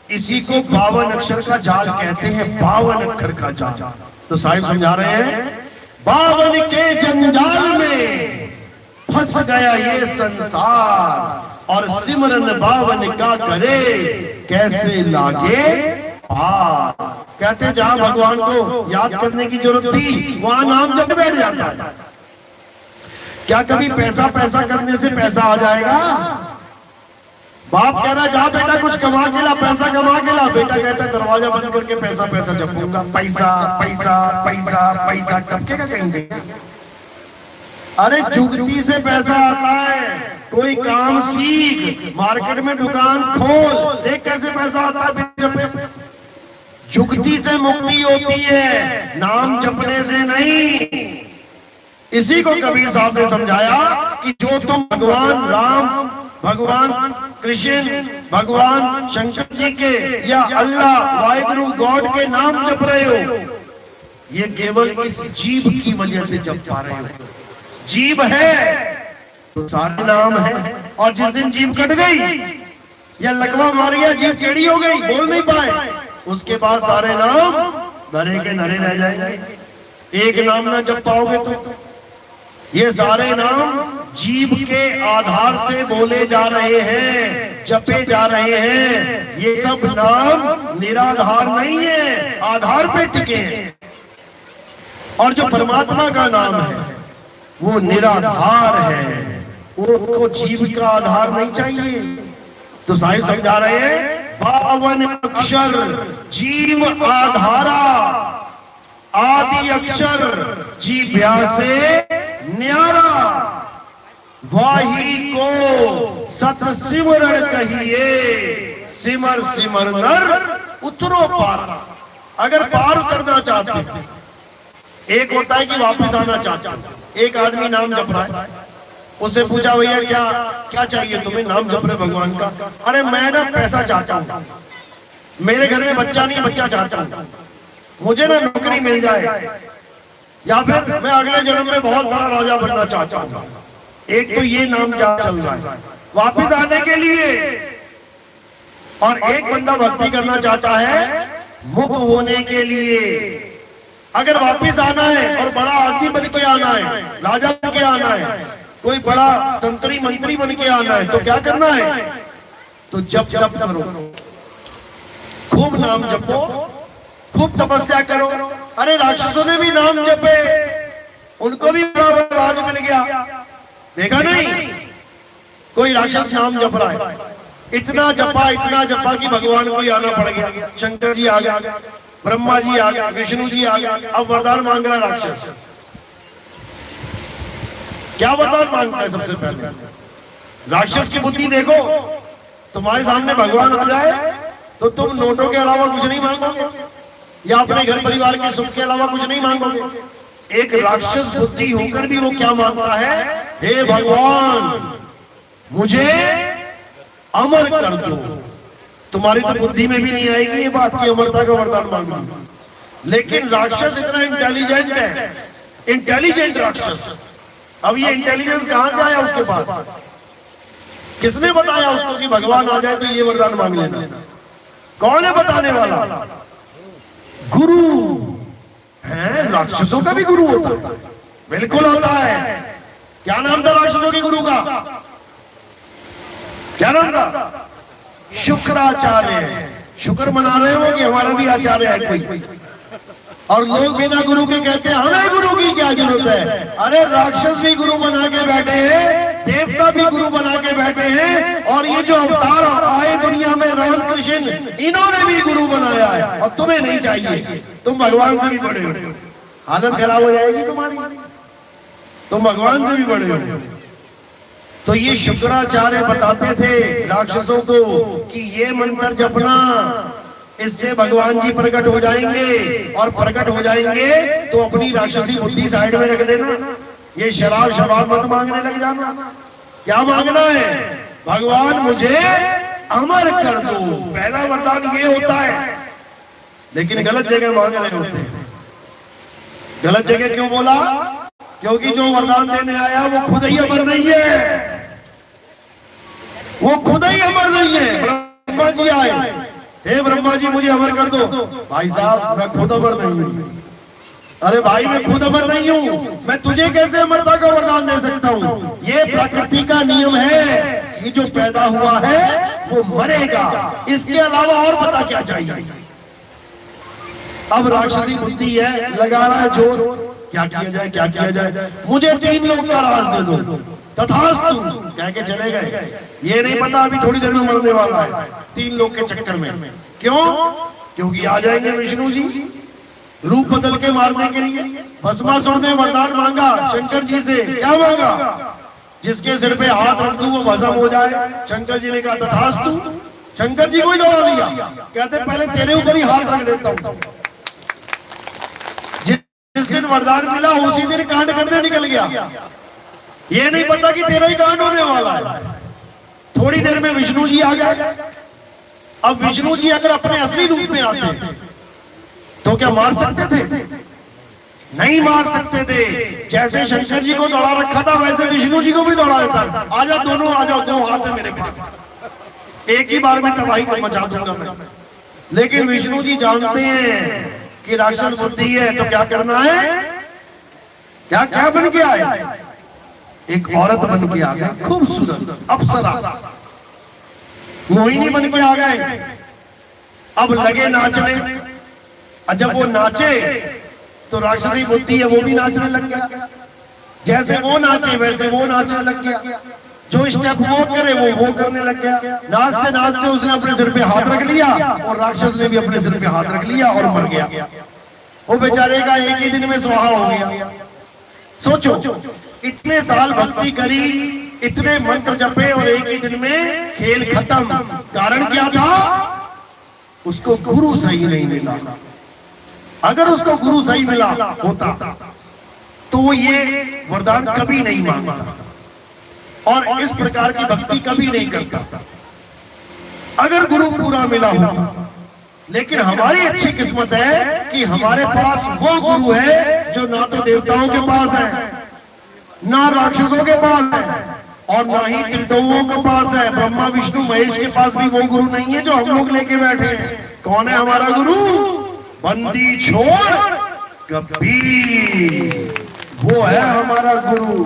इसी को 52 अक्षर का जाल कहते हैं, 52 अक्षर का जाल। तो साहिब समझा रहे हैं, 52 के जंजाल में फंस गया ये संसार, और सिमरन 52 का करे कैसे लागे पार। कहते जहां भगवान को याद करने की जरूरत थी, वहां नाम जब बैठ जाता है। क्या कभी पैसा पैसा करने से पैसा आ जाएगा? बाप कह रहा जा बेटा कुछ कमा के ला, पैसा कमा के ला। बेटा कहता दरवाजा बंद करके पैसा पैसा जपूंगा, पैसा पैसा पैसा पैसा, टपकेगा कहीं से? अरे जुगती से पैसा आता है। कोई काम सीख, मार्केट में दुकान खोल, देख कैसे पैसा आता है। जुगती से मुक्ति होती है, नाम जपने से नहीं। इसी को कबीर साहब ने समझाया कि जो तुम भगवान राम, भगवान कृष्ण, भगवान शंकर जी के या अल्लाह वाहिगुरु गॉड के नाम जप रहे हो, ये केवल इस जीव की वजह से जप पा रहे हो। जीव है तो सारे नाम है, और जिस दिन जीव कट गई या लकवा मार गया, जीव टेढ़ी हो गई, बोल नहीं पाए, उसके बाद सारे नाम धरे के धरे रह जाएंगे। एक नाम ना जप पाओगे तो ये सारे नाम जीव के आधार से बोले जा रहे हैं, जपे जा रहे हैं। ये सब नाम निराधार नहीं है, आधार पे टिके हैं। और जो परमात्मा का नाम है वो निराधार है, वो जीव का आधार नहीं चाहिए। तो साहिब समझा रहे हैं, पावन अक्षर जीव आधारा, आदि अक्षर जीव्या से न्यारा, वाही को सत सिमरण कहिए, सिमर सिमर नर उतरो पार। अगर पार करना चाहते हैं, एक होता है कि वापस आना चाहते हैं। एक आदमी नाम जप रहा है, उसे पूछा भैया क्या क्या चाहिए तुम्हें? नाम जप रहे भगवान का। अरे मैं ना पैसा चाहता हूँ, मेरे घर में बच्चा नहीं, बच्चा चाहता हूँ, मुझे ना नौकरी मिल जाए, या फिर मैं अगले जन्म में बहुत बड़ा राजा बनना चाहता हूँ। एक तो ये नाम जाप चल रहा है वापिस आने के लिए, और एक बंदा भक्ति करना चाहता है मुक्त होने के लिए। अगर वापिस आना है और बड़ा आदमी बन के आना है, राजा बन के आना है, कोई बड़ा संतरी मंत्री बन के आना है, तो क्या करना है? तो जप जप करो, खूब नाम जपो, खूब तपस्या करो। अरे राक्षसों ने भी नाम जपे, उनको भी बड़ा बड़ा राज मिल गया, देखा नहीं? कोई राक्षस नाम जप रहा है, इतना जपा कि भगवान को ही आना पड़ गया। शंकर जी आ गया, ब्रह्मा जी आ गया, विष्णु जी आ गया, अब वरदान मांग रहा राक्षस। क्या वरदान मांगता है? सबसे पहले राक्षस की बुद्धि देखो, तुम्हारे सामने भगवान आ जाए तो तुम नोटों के अलावा कुछ नहीं मांगोगे, या अपने घर परिवार के सुख के अलावा कुछ नहीं मांगोगे। एक राक्षस बुद्धि होकर भी वो क्या मांगता है? हे भगवान मुझे अमर कर दो। तुम्हारी तो बुद्धि में भी नहीं आएगी ये बात की अमरता का वरदान मांगना। लेकिन राक्षस इतना इंटेलिजेंट है, इंटेलिजेंट राक्षस। अब ये इंटेलिजेंस कहां से आया उसके पास? किसने बताया उसको कि भगवान आ जाए तो ये वरदान मांग लेना? कौन है बताने वाला? गुरु है। राक्षसों का भी गुरु होता है, बिल्कुल होता है। क्या नाम था राक्षसों के गुरु का? क्या नाम था? शुक्राचार्य। शुक्र मना रहे हो कि हमारा भी आचार्य है कोई, और लोग बिना गुरु के कहते हैं हमें गुरु की क्या जरूरत है। अरे राक्षस भी गुरु बना के बैठे हैं, देवता भी गुरु बना के बैठे हैं, और ये जो अवतार आए दुनिया में रामकृष्ण, इन्होंने भी गुरु बनाया है, और तुम्हें नहीं चाहिए। तुम भगवान से भी बड़े हो, हालत खराब हो जाएगी तुम्हारी, तुम भगवान से भी बड़े हो। तो ये शुक्राचार्य बताते थे राक्षसों को कि ये मंत्र जपना, इससे भगवान जी प्रकट हो जाएंगे, और प्रकट हो जाएंगे तो अपनी राक्षसी बुद्धि साइड में रख देना। ये शराब शराब मत मांगने लग जाना। क्या मांगना है? भगवान मुझे अमर कर दो। पहला वरदान ये होता है, लेकिन गलत जगह मांग रहे होते हैं। गलत जगह क्यों बोला? क्योंकि जो वरदान देने आया वो खुद ही अमर नहीं है, वो खुद ही अमर नहीं है। ब्रह्मा जी आए, हे ब्रह्मा जी मुझे अमर कर दो। भाई साहब मैं खुद अमर नहीं हूं। अरे भाई मैं खुद अमर नहीं हूं, मैं तुझे कैसे अमरता का वरदान दे सकता हूं? ये प्रकृति का नियम है कि जो पैदा हुआ है वो मरेगा, इसके अलावा और पता क्या चाहिए? अब राक्षसी बुद्धि है, लगा रहा है जोर, क्या किया जाए क्या किया जाए? मुझे 3 लोग का राज दे दो। तथास्तु कह के चले गए। ये नहीं पता अभी थोड़ी देर में मरने वाला है 3 लोग के चक्कर में। क्यों? क्योंकि आ जाएंगे विष्णु जी रूप बदल के मारने के लिए। भस्मासुर ने वरदान मांगा शंकर जी से, क्या मांगा? जिसके सिर पे हाथ रख दूं वो भस्म हो जाए। शंकर जी ने कहा तथास्तु। शंकर जी को ही दौड़ा लिया, कहते पहले तेरे ऊपर ही हाथ रख देता हूं। जिस दिन वरदान मिला उसी दिन कांड करने निकल गया। ये नहीं पता कि तेरा ही कांड होने वाला है। थोड़ी देर में विष्णु जी आ गए। अब विष्णु जी अगर अपने असली रूप में आते तो क्या मार सकते थे? नहीं मार सकते थे। जैसे शंकर जी को दौड़ा रखा था वैसे विष्णु जी को भी दौड़ा देता। आजा दोनों आ जाओ, 2 हाथ है मेरे पास, एक ही बार में तबाही को मचा दूंगा मैं। लेकिन विष्णु जी जानते हैं कि राक्षस बुद्धि है, तो क्या करना है? क्या क्या बन के आए? एक औरत बन के आ गए, खूबसूरत अप्सरा, मोहिनी बन के आ गए। अब लगे नाचने, और जब वो नाचे तो राक्षसी बुद्धि है वो भी नाचने लग गया। जैसे वो नाचे वैसे वो नाचने लग गया, जो स्टेप वो करे वो करने लग गया। नाचते नाचते उसने अपने सिर पे हाथ रख लिया और राक्षस ने भी अपने सिर पे हाथ रख लिया और मर गया। वो बेचारे का एक ही दिन में स्वाहा हो गया। सोचो, इतने साल भक्ति करी, इतने मंत्र जपे और एक ही दिन में खेल खत्म। कारण क्या था? उसको गुरु सही नहीं मिला। अगर उसको गुरु सही मिला होता तो वो ये वरदान कभी नहीं मांगता और इस प्रकार की भक्ति कभी नहीं करता, अगर गुरु पूरा मिला होता। लेकिन हमारी अच्छी किस्मत है कि हमारे पास वो गुरु है जो ना तो देवताओं के पास है, ना राक्षसों के पास है, और ना ही त्रिदोओं के पास है। ब्रह्मा विष्णु महेश के पास भी वो गुरु नहीं है जो हम लोग लेके बैठे हैं। कौन है हमारा गुरु? बंदी छोड़ कबीर, वो है हमारा गुरु।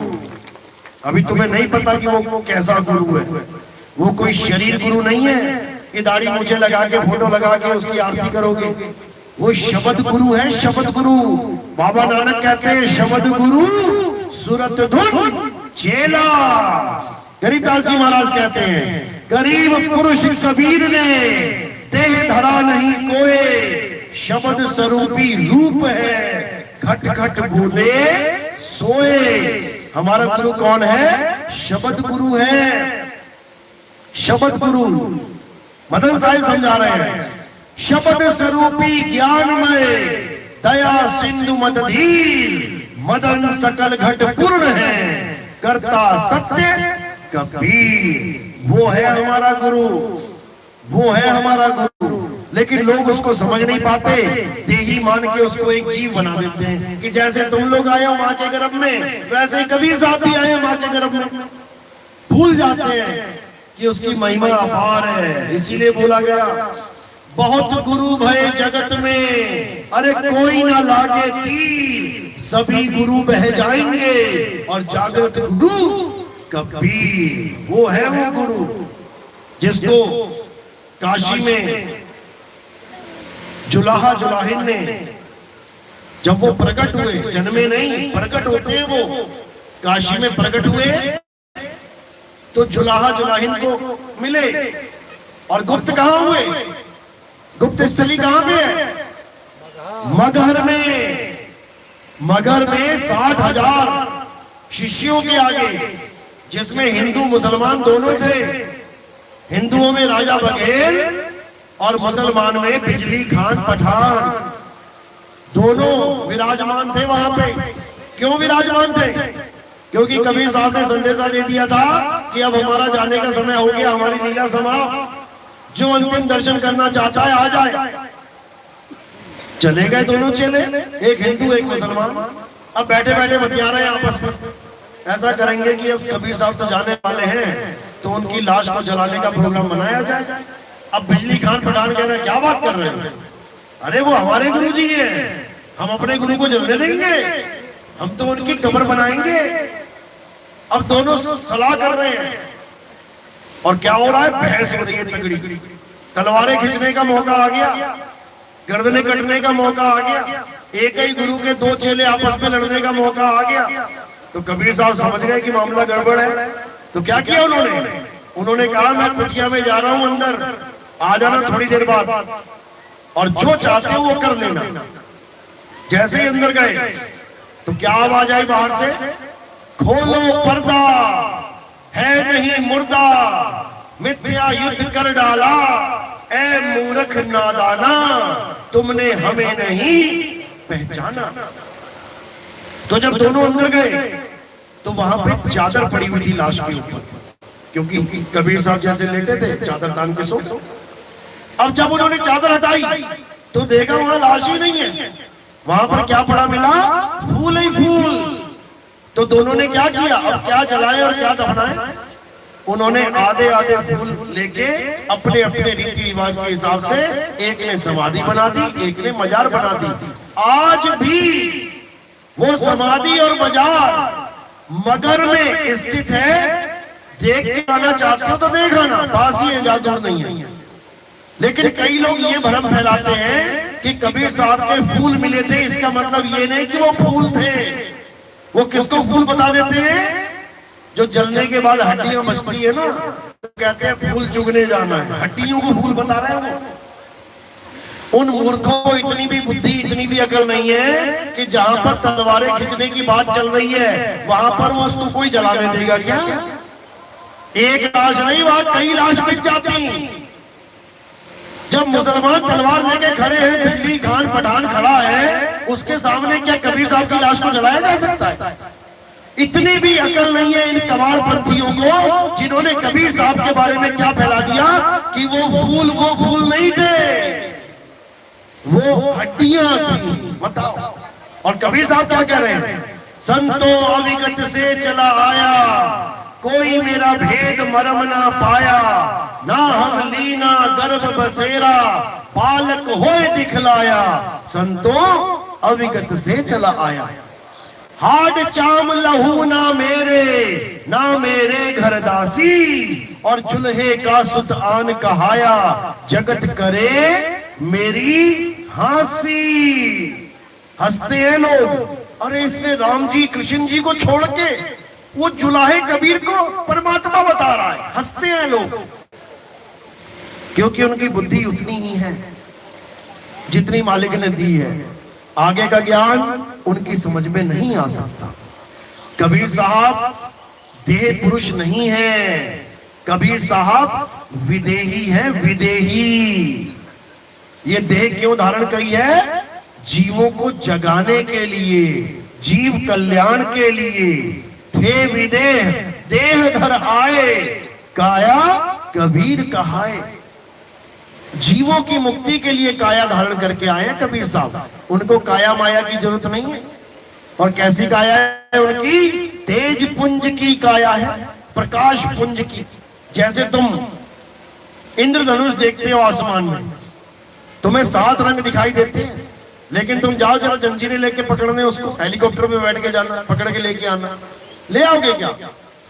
अभी तुम्हें नहीं पता कि वो कैसा गुरु है। वो कोई शरीर गुरु नहीं है कि दाढ़ी मूछे लगा के फोटो लगा के उसकी आरती करोगे। वो शब्द गुरु है, शब्द गुरु। बाबा नानक कहते हैं शब्द गुरु सुरत धुन चेला। गरीबदास जी महाराज कहते हैं गरीब पुरुष कबीर ने देह धरा नहीं कोई, शब्द स्वरूपी रूप है, खट खट बोले सोए। हमारा गुरु कौन है? शब्द गुरु है, शब्द गुरु। मदन साहिब समझा रहे हैं, शब्द स्वरूपी ज्ञानमय दया सिंधु मदधीर, मदन सकल घट पूर्ण है, करता सत्य कबीर। वो है हमारा गुरु, वो है हमारा गुरु। लेकिन लोग उसको समझ नहीं पाते, देही मान के उसको एक जीव बना देते हैं कि जैसे तुम लोग आए हो माँ के गर्भ में, वैसे कबीर साहब भी आए माँ के गर्भ में। भूल जाते हैं कि उसकी महिमा अपार है। इसीलिए बोला गया बहुत गुरु भय जगत में, अरे कोई ना लागे तीर, सभी गुरु बह जाएंगे और जागृत गुरु कबीर। वो है वो गुरु जिसको काशी में जुलाहा जुलाहिन ने, जब वो प्रकट हुए, जन्मे नहीं प्रकट होते हैं, वो काशी में प्रकट हुए तो जुलाहा जुलाहिन को मिले। और गुप्त कहां हुए? गुप्त स्थली कहां पे है? मगहर में। मगहर में 60,000 शिष्यों के आगे, जिसमें हिंदू मुसलमान दोनों थे। हिंदुओं में राजा बघेल और मुसलमान में बिजली खान पठान, दोनों विराजमान थे वहां पे। क्यों विराजमान थे? क्योंकि कबीर साहब ने संदेशा दे दिया था कि अब हमारा जाने का समय हो गया, हमारी लीला समाप्त, जो अंतिम दर्शन करना चाहता है आ जाए। चले गए दोनों चेले, एक हिंदू एक मुसलमान। अब बैठे बैठे बतिया रहे हैं आपस में, ऐसा करेंगे कि अब कबीर साहब तो जाने वाले हैं तो उनकी लाश को जलाने का प्रोग्राम बनाया जाए। अब बिजली खान पठान कह रहे हैं क्या बात कर रहे हैं? अरे वो हमारे गुरु जी हैं, हम अपने गुरु को जलने देंगे? हम तो उनकी कब्र बनाएंगे। अब दोनों सलाह कर रहे हैं और क्या हो रहा है? बहस हो रही है तगड़ी। तलवारें खींचने का मौका आ गया, गर्दनें कटने का मौका आ गया, एक ही गुरु के दो चेले आपस में लड़ने का मौका आ गया। तो कबीर साहब समझ गए कि मामला गड़बड़ है। तो क्या किया उन्होंने? उन्होंने कहा मैं कुटिया में जा रहा हूं, अंदर आ जाना थोड़ी देर बाद, और जो चाहते हो वो कर लेना। जैसे ही अंदर गए तो क्या आवाज आई बाहर से? खोलो पर्दा, है नहीं मुर्दा, मिथ्या युद्ध कर डाला, ए मूर्ख नादाना, तुमने हमें नहीं पहचाना। तो जब दोनों अंदर गए तो वहां पे चादर पड़ी हुई थी लाश के ऊपर, क्योंकि कबीर साहब जैसे लेटे थे चादर तान के सो। अब जब उन्होंने चादर हटाई तो देखा वहां लाश ही नहीं है, वहां पर क्या पड़ा मिला? फूल ही फूल। तो दोनों ने क्या किया? अब क्या जलाए और क्या दफनाए? उन्होंने आधे आधे फूल लेके अपने अपने रीति रिवाज के हिसाब से, एक ने समाधि बना दी, एक ने मजार बना दी। आज भी वो समाधि और मजार मगर में स्थित है। देख के आना चाहते हो तो देख आना, पास ही है, ज्यादा दूर नहीं है। लेकिन कई लोग ये भ्रम फैलाते हैं कि कबीर साहब के फूल मिले थे, इसका मतलब ये नहीं कि वो फूल थे। वो किसको फूल बता देते हैं? जो जलने के बाद हड्डियां बचती है ना, तो कहते हैं फूल चुगने जाना है, हड्डियों को फूल बता रहे हैं वो। उन मूर्खों को इतनी भी बुद्धि, इतनी भी अकल नहीं है कि जहां पर तलवारें खींचने की बात चल रही है वहां पर वो उसको कोई जलाने देगा क्या? एक लाश नहीं, वहां कई लाश बिक जाती। जब मुसलमान तलवार लेके खड़े हैं, बिजली खान पठान खड़ा है, उसके सामने क्या कबीर साहब की लाश को जलाया जा सकता है? इतनी भी अकल नहीं है इन कबाड़पंथियों को, जिन्होंने कबीर साहब के बारे में क्या फैला दिया कि वो फूल नहीं थे, वो हड्डियां थी। बताओ। और कबीर साहब क्या कह रहे हैं? संतो अविगत से चला आया, कोई मेरा भेद मरम ना पाया, ना हम लीना गर्भ बसेरा, बालक होए दिखलाया, संतो अविगत से चला आया। हाड चाम लहू ना मेरे घर दासी, और चूल्हे का सुत आन कहाया, जगत करे मेरी हंसी। हंसते हैं लोग, अरे इसने राम जी कृष्ण जी को छोड़ के वो जुलाहे कबीर को परमात्मा बता रहा है। हंसते हैं लोग, क्योंकि उनकी बुद्धि उतनी ही है जितनी मालिक ने दी है। आगे का ज्ञान उनकी समझ में नहीं आ सकता। कबीर साहब देह पुरुष नहीं है, कबीर साहब विदेही है, विदेही। ये देह क्यों धारण करी है? जीवों को जगाने के लिए, जीव कल्याण के लिए। थे विदेह देह धर आए, काया कबीर कहाए। जीवों की मुक्ति के लिए काया धारण करके आए हैं कबीर साहब। उनको काया माया की जरूरत नहीं है। और कैसी काया है उनकी? तेज पुंज की काया है, प्रकाश पुंज की। जैसे तुम इंद्रधनुष देखते हो आसमान में, तुम्हें 7 रंग दिखाई देते हैं, लेकिन तुम जाओ जरा जंजीरें लेके पकड़ने उसको, हेलीकॉप्टर में बैठ के जाना, पकड़ के लेके आना, ले आओगे क्या?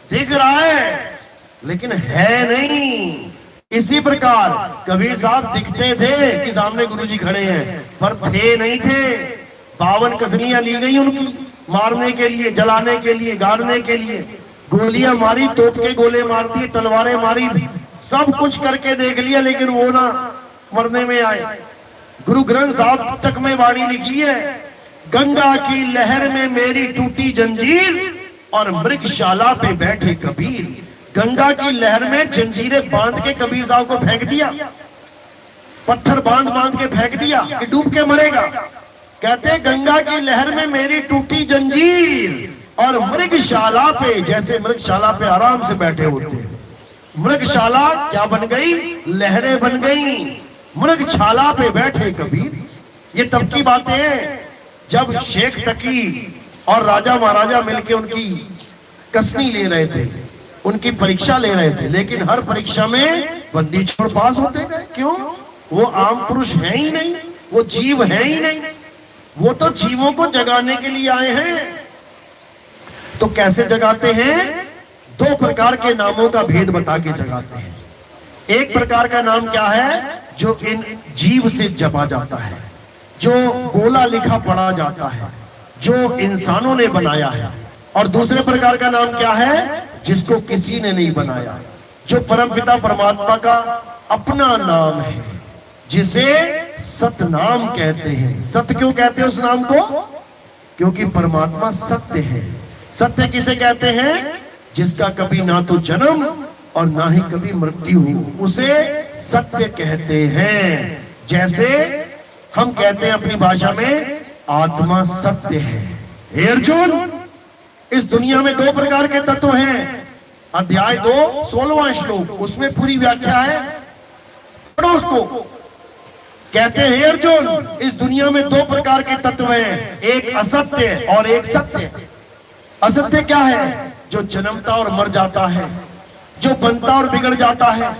दिख रहा है लेकिन है नहीं। इसी प्रकार कबीर साहब दिखते थे कि सामने गुरुजी खड़े हैं, पर थे नहीं थे। 52 कसलियां ली गई उनकी, मारने के लिए, जलाने के लिए, गाड़ने के लिए। गोलियां मारी, तोप के गोले मार दिए, तलवारें मारी, सब कुछ करके देख लिया, लेकिन वो ना मरने में आए। गुरु ग्रंथ साहब तक में वाणी लिखी है, गंगा की लहर में मेरी टूटी जंजीर और मृगशाला पे बैठे कबीर। गंगा की लहर में जंजीरें बांध के कबीर साहब को फेंक दिया, पत्थर बांध के फेंक दिया कि डूब के मरेगा। कहते गंगा की लहर में मेरी टूटी जंजीर और मृगशाला पे, जैसे मृगशाला पे आराम से बैठे होते हैं, मृगशाला क्या बन गई? लहरें बन गई। मृगशाला पे बैठे कबीर। ये तब की बातें हैं जब शेख तकी और राजा महाराजा मिलके उनकी कसनी ले रहे थे, उनकी परीक्षा ले रहे थे, लेकिन हर परीक्षा में बंदी छोड़ पास होते गए। क्यों? वो आम पुरुष है ही नहीं, वो जीव है ही नहीं, वो तो जीवों को जगाने के लिए आए हैं। तो कैसे जगाते हैं? 2 प्रकार के नामों का भेद बता के जगाते हैं। एक प्रकार का नाम क्या है? जो इन जीव से जपा जाता है, जो बोला लिखा पढ़ा जाता है, जो इंसानों ने बनाया है। और दूसरे प्रकार का नाम क्या है? जिसको किसी ने नहीं बनाया, जो परमपिता परमात्मा का अपना नाम है, जिसे सतनाम कहते हैं। सत्य क्यों कहते हैं उस नाम को? क्योंकि परमात्मा सत्य है। सत्य किसे कहते हैं? जिसका कभी ना तो जन्म और ना ही कभी मृत्यु हो, उसे सत्य कहते हैं। जैसे हम कहते हैं अपनी भाषा में, आत्मा सत्य है। हे अर्जुन, इस दुनिया में 2 प्रकार के तत्व हैं। अध्याय 2 16वां श्लोक, उसमें पूरी व्याख्या है, पढ़ो उसको। कहते हैं, हे अर्जुन, इस दुनिया में 2 प्रकार के तत्व हैं, एक असत्य और एक सत्य। असत्य क्या है? जो जन्मता और मर जाता है, जो बनता और बिगड़ जाता है,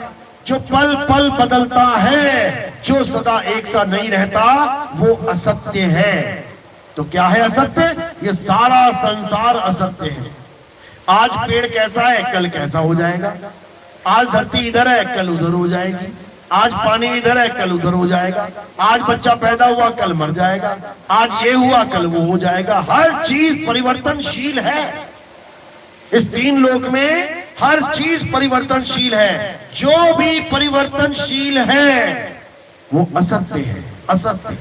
जो पल पल बदलता है, जो सदा एक सा नहीं रहता, वो असत्य है। तो क्या है असत्य? ये सारा संसार असत्य है। आज पेड़ कैसा है कल कैसा हो जाएगा, आज धरती इधर है कल उधर हो जाएगी, आज पानी इधर है कल उधर हो जाएगा, आज बच्चा पैदा हुआ कल मर जाएगा, आज ये हुआ कल वो हो जाएगा। हर चीज परिवर्तनशील है। इस तीन लोक में हर चीज परिवर्तनशील है। जो भी परिवर्तनशील है वो असत्य है, असत्य।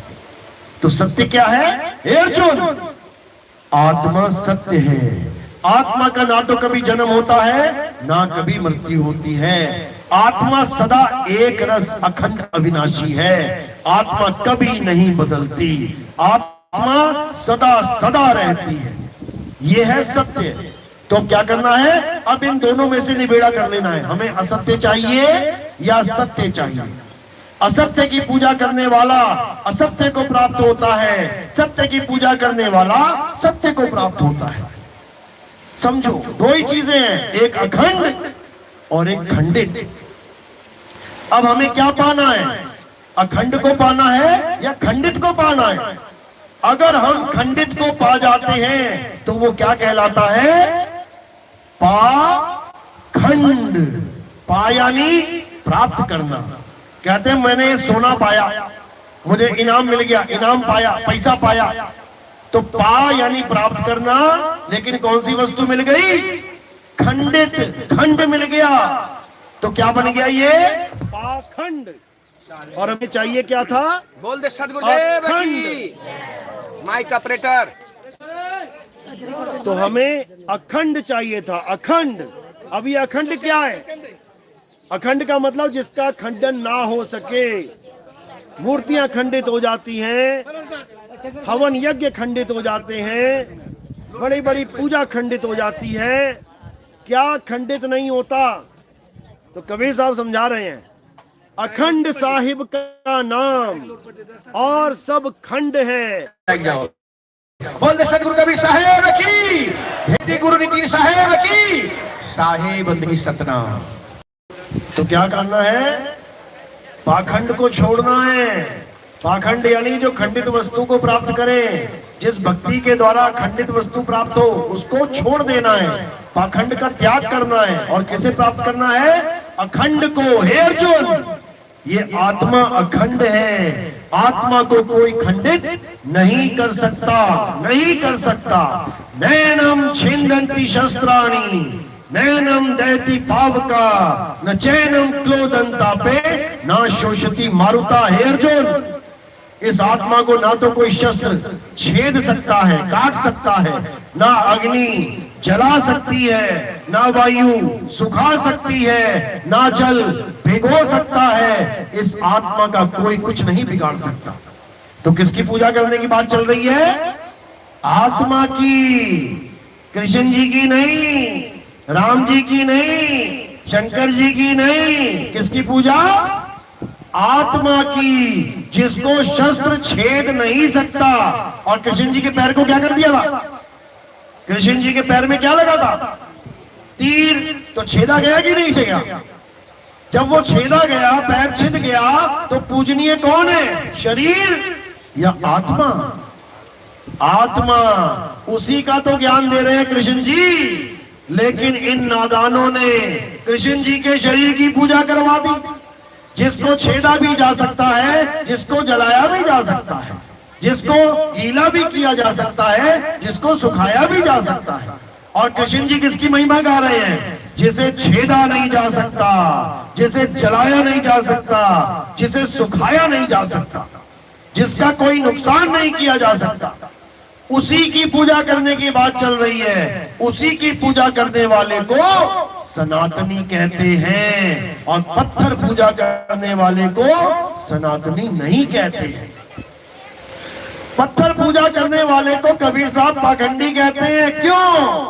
तो सत्य क्या है? हे अर्जुन, आत्मा सत्य है। आत्मा का ना तो कभी जन्म होता है ना कभी मृत्यु होती है। आत्मा सदा एक रस अखंड अविनाशी है। आत्मा कभी नहीं बदलती। आत्मा सदा सदा रहती है। यह है सत्य। तो क्या करना है? अब इन दोनों में से निबेड़ा कर लेना है। हमें असत्य चाहिए या सत्य चाहिए? असत्य की पूजा करने वाला असत्य को प्राप्त होता है, सत्य की पूजा करने वाला सत्य को प्राप्त होता है। समझो, दो ही चीजें हैं, एक अखंड और एक खंडित। अब हमें क्या पाना है? अखंड को पाना है या खंडित को पाना है? अगर हम खंडित को पा जाते हैं तो वो क्या कहलाता है? पाखंड। पा यानी प्राप्त करना। कहते हैं मैंने सोना पाया, मुझे इनाम मिल गया, इनाम पाया, पैसा पाया। तो पा यानी प्राप्त करना, लेकिन कौन सी वस्तु मिल गई? खंडित, खंड मिल गया। तो क्या बन गया ये? पाखंड। और हमें चाहिए क्या था? बोल दे सदगुरुदेव की। Mike operator. तो हमें अखंड चाहिए था, अखंड। अब ये अखंड क्या है? अखंड का मतलब जिसका खंडन ना हो सके। मूर्तियां खंडित हो जाती हैं, हवन यज्ञ खंडित हो जाते हैं, बड़ी बड़ी पूजा खंडित हो जाती है। क्या खंडित नहीं होता? तो कबीर साहब समझा रहे हैं, अखंड साहिब का नाम और सब खंड है। बोल दे सदगुरु कबीर साहेब की, भेदी गुरु नितिन साहेब की, साहेब नहीं सतनाम। तो क्या करना है? पाखंड को छोड़ना है। पाखंड यानी जो खंडित वस्तु को प्राप्त करे। जिस भक्ति के द्वारा खंडित वस्तु प्राप्त हो उसको छोड़ देना है, पाखंड का त्याग करना है। और किसे प्राप्त करना है? अखंड को। हे अर्जुन, ये आत्मा अखंड है। आत्मा को कोई खंडित नहीं कर सकता, नहीं कर सकता। नैनम छिन्दन्ति शस्त्राणि नैनम दैति पावका न चैनम क्लोदंता पे ना शोषति मारुता। हे अर्जुन, इस आत्मा को ना तो कोई शस्त्र छेद सकता है, काट सकता है, ना अग्नि जला सकती है, ना वायु सुखा सकती है, ना जल भिगो सकता है। इस आत्मा का कोई कुछ नहीं बिगाड़ सकता। तो किसकी पूजा करने की बात चल रही है? आत्मा की। कृष्ण जी की नहीं, राम जी की नहीं, शंकर जी की नहीं। किसकी पूजा? आत्मा की, जिसको शस्त्र छेद नहीं सकता। और कृष्ण जी के पैर को क्या कर दिया था? कृष्ण जी के पैर में क्या लगा था? तीर। तो छेदा गया कि नहीं छेदा? जब वो छेदा गया, पैर छिद गया, तो पूजनीय कौन है? शरीर या आत्मा? आत्मा। उसी का तो ज्ञान दे रहे हैं कृष्ण जी। लेकिन इन नादानों ने कृष्ण जी के शरीर की पूजा करवा दी। जिसको छेदा भी जा सकता है, जिसको जलाया भी जा सकता है, जिसको गीला भी किया जा सकता है, जिसको सुखाया भी जा सकता है। और कृष्ण जी किसकी महिमा गा रहे हैं? जिसे छेदा नहीं जा सकता, जिसे जलाया नहीं जा सकता, जिसे सुखाया नहीं जा सकता, जिसका कोई नुकसान नहीं किया जा सकता, उसी की पूजा करने की बात चल रही है। उसी की पूजा करने वाले को सनातनी कहते हैं, और पत्थर पूजा करने वाले को सनातनी नहीं कहते हैं। पत्थर पूजा करने वाले को कबीर साहब पाखंडी कहते हैं। क्यों?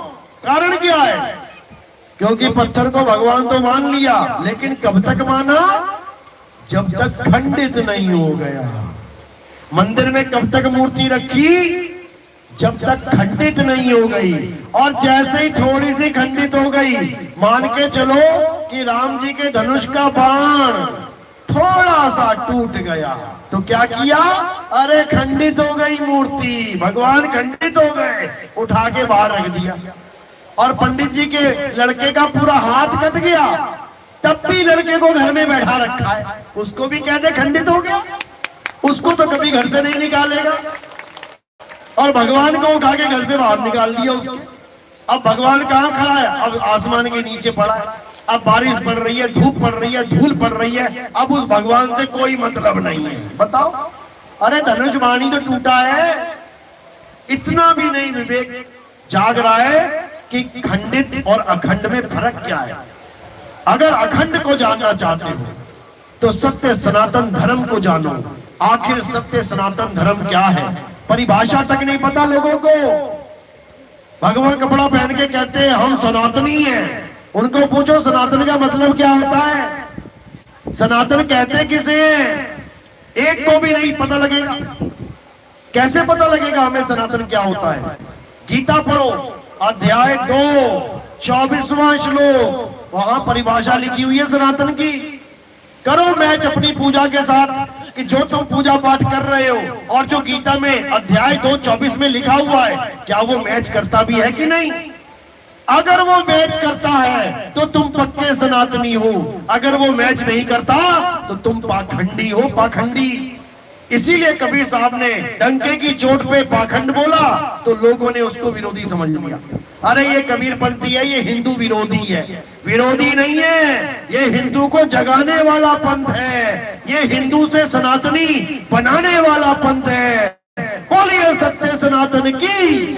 कारण क्या है? क्योंकि पत्थर को भगवान तो मान लिया, लेकिन कब तक माना? जब तक खंडित नहीं हो गया। मंदिर में कब तक मूर्ति रखी? जब तक खंडित नहीं हो गई। और जैसे ही थोड़ी सी खंडित हो गई, मान के चलो कि राम जी के धनुष का बाण थोड़ा सा टूट गया, तो क्या किया? अरे खंडित हो गई मूर्ति, भगवान खंडित हो गए, उठा के बाहर रख दिया। और पंडित जी के लड़के का पूरा हाथ कट गया, तब भी लड़के को घर में बैठा रखा है, उसको भी कह दे खंडित हो गया, उसको तो कभी घर से नहीं निकालेगा। और भगवान को उठा के घर से बाहर निकाल दिया उसके। अब भगवान कहाँ खड़ा है? अब आसमान के नीचे पड़ा है। अब बारिश पड़ रही है, धूप पड़ रही है, धूल पड़ रही है, अब उस भगवान से कोई मतलब नहीं है। बताओ, अरे धनुष बाणी तो टूटा है, इतना भी नहीं विवेक जाग रहा है कि खंडित और अखंड में फर्क क्या है। अगर अखंड को जानना चाहते हो तो सत्य सनातन धर्म को जानो। आखिर सत्य सनातन धर्म क्या है, परिभाषा तक नहीं पता लोगों को। भगवान कपड़ा पहन के कहते हैं हम सनातनी हैं, उनको पूछो सनातन का मतलब क्या होता है? सनातन कहते किसे हैं? एक को भी नहीं पता लगेगा। कैसे पता लगेगा हमें सनातन क्या होता है? गीता पढ़ो, अध्याय 2 24वां श्लोक, वहां परिभाषा लिखी हुई है सनातन की। करो मैच अपनी पूजा के साथ कि जो तुम पूजा पाठ कर रहे हो और जो गीता में अध्याय 2 24 में लिखा हुआ है, क्या वो मैच करता भी है कि नहीं? अगर वो मैच करता है तो तुम पक्के सनातनी हो, अगर वो मैच नहीं करता तो तुम पाखंडी हो, पाखंडी। इसीलिए कबीर साहब ने डंके की चोट पे पाखंड बोला तो लोगों ने उसको विरोधी समझ लिया। अरे ये कबीरपंथी है, ये हिंदू विरोधी है। विरोधी नहीं है, ये हिंदू को जगाने वाला पंथ है, ये हिंदू से सनातनी बनाने वाला पंथ है। बोलिए सत्य सनातन की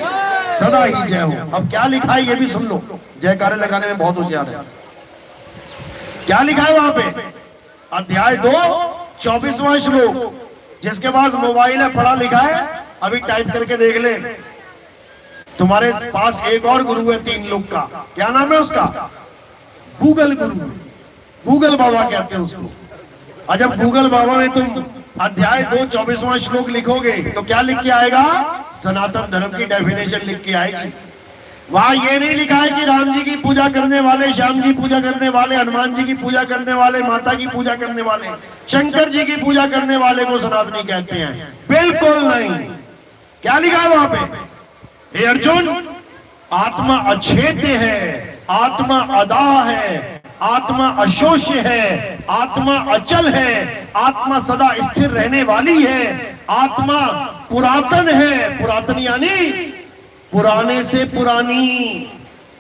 सदा ही जय हो। अब क्या लिखा है ये भी सुन लो, जयकारे लगाने में बहुत होशियार है। क्या लिखा है वहां पे? अध्याय 2 24वां श्लोक। जिसके पास मोबाइल है, पढ़ा लिखा है, अभी टाइप करके देख ले। तुम्हारे पास एक और गुरु है 3 लोग का, क्या नाम है उसका? गूगल गुरु, गूगल बाबा कहते हैं उसको। और जब गूगल बाबा में तुम अध्याय 2 24वां श्लोक लिखोगे तो क्या लिख के आएगा? सनातन धर्म की डेफिनेशन लिख के आएगी। वहां ये नहीं लिखा है कि राम जी की पूजा करने वाले, श्याम जी पूजा करने वाले, हनुमान जी की पूजा करने वाले, माता की पूजा करने वाले, शंकर जी की पूजा करने वाले को सनातनी कहते हैं। बिल्कुल नहीं। क्या लिखा है वहां पे? हे अर्जुन, आत्मा अछेद्य है, आत्मा अदा है, आत्मा अशोष्य है, आत्मा अचल है, आत्मा सदा स्थिर रहने वाली है, आत्मा पुरातन है। पुरातन यानी पुराने से पुरानी,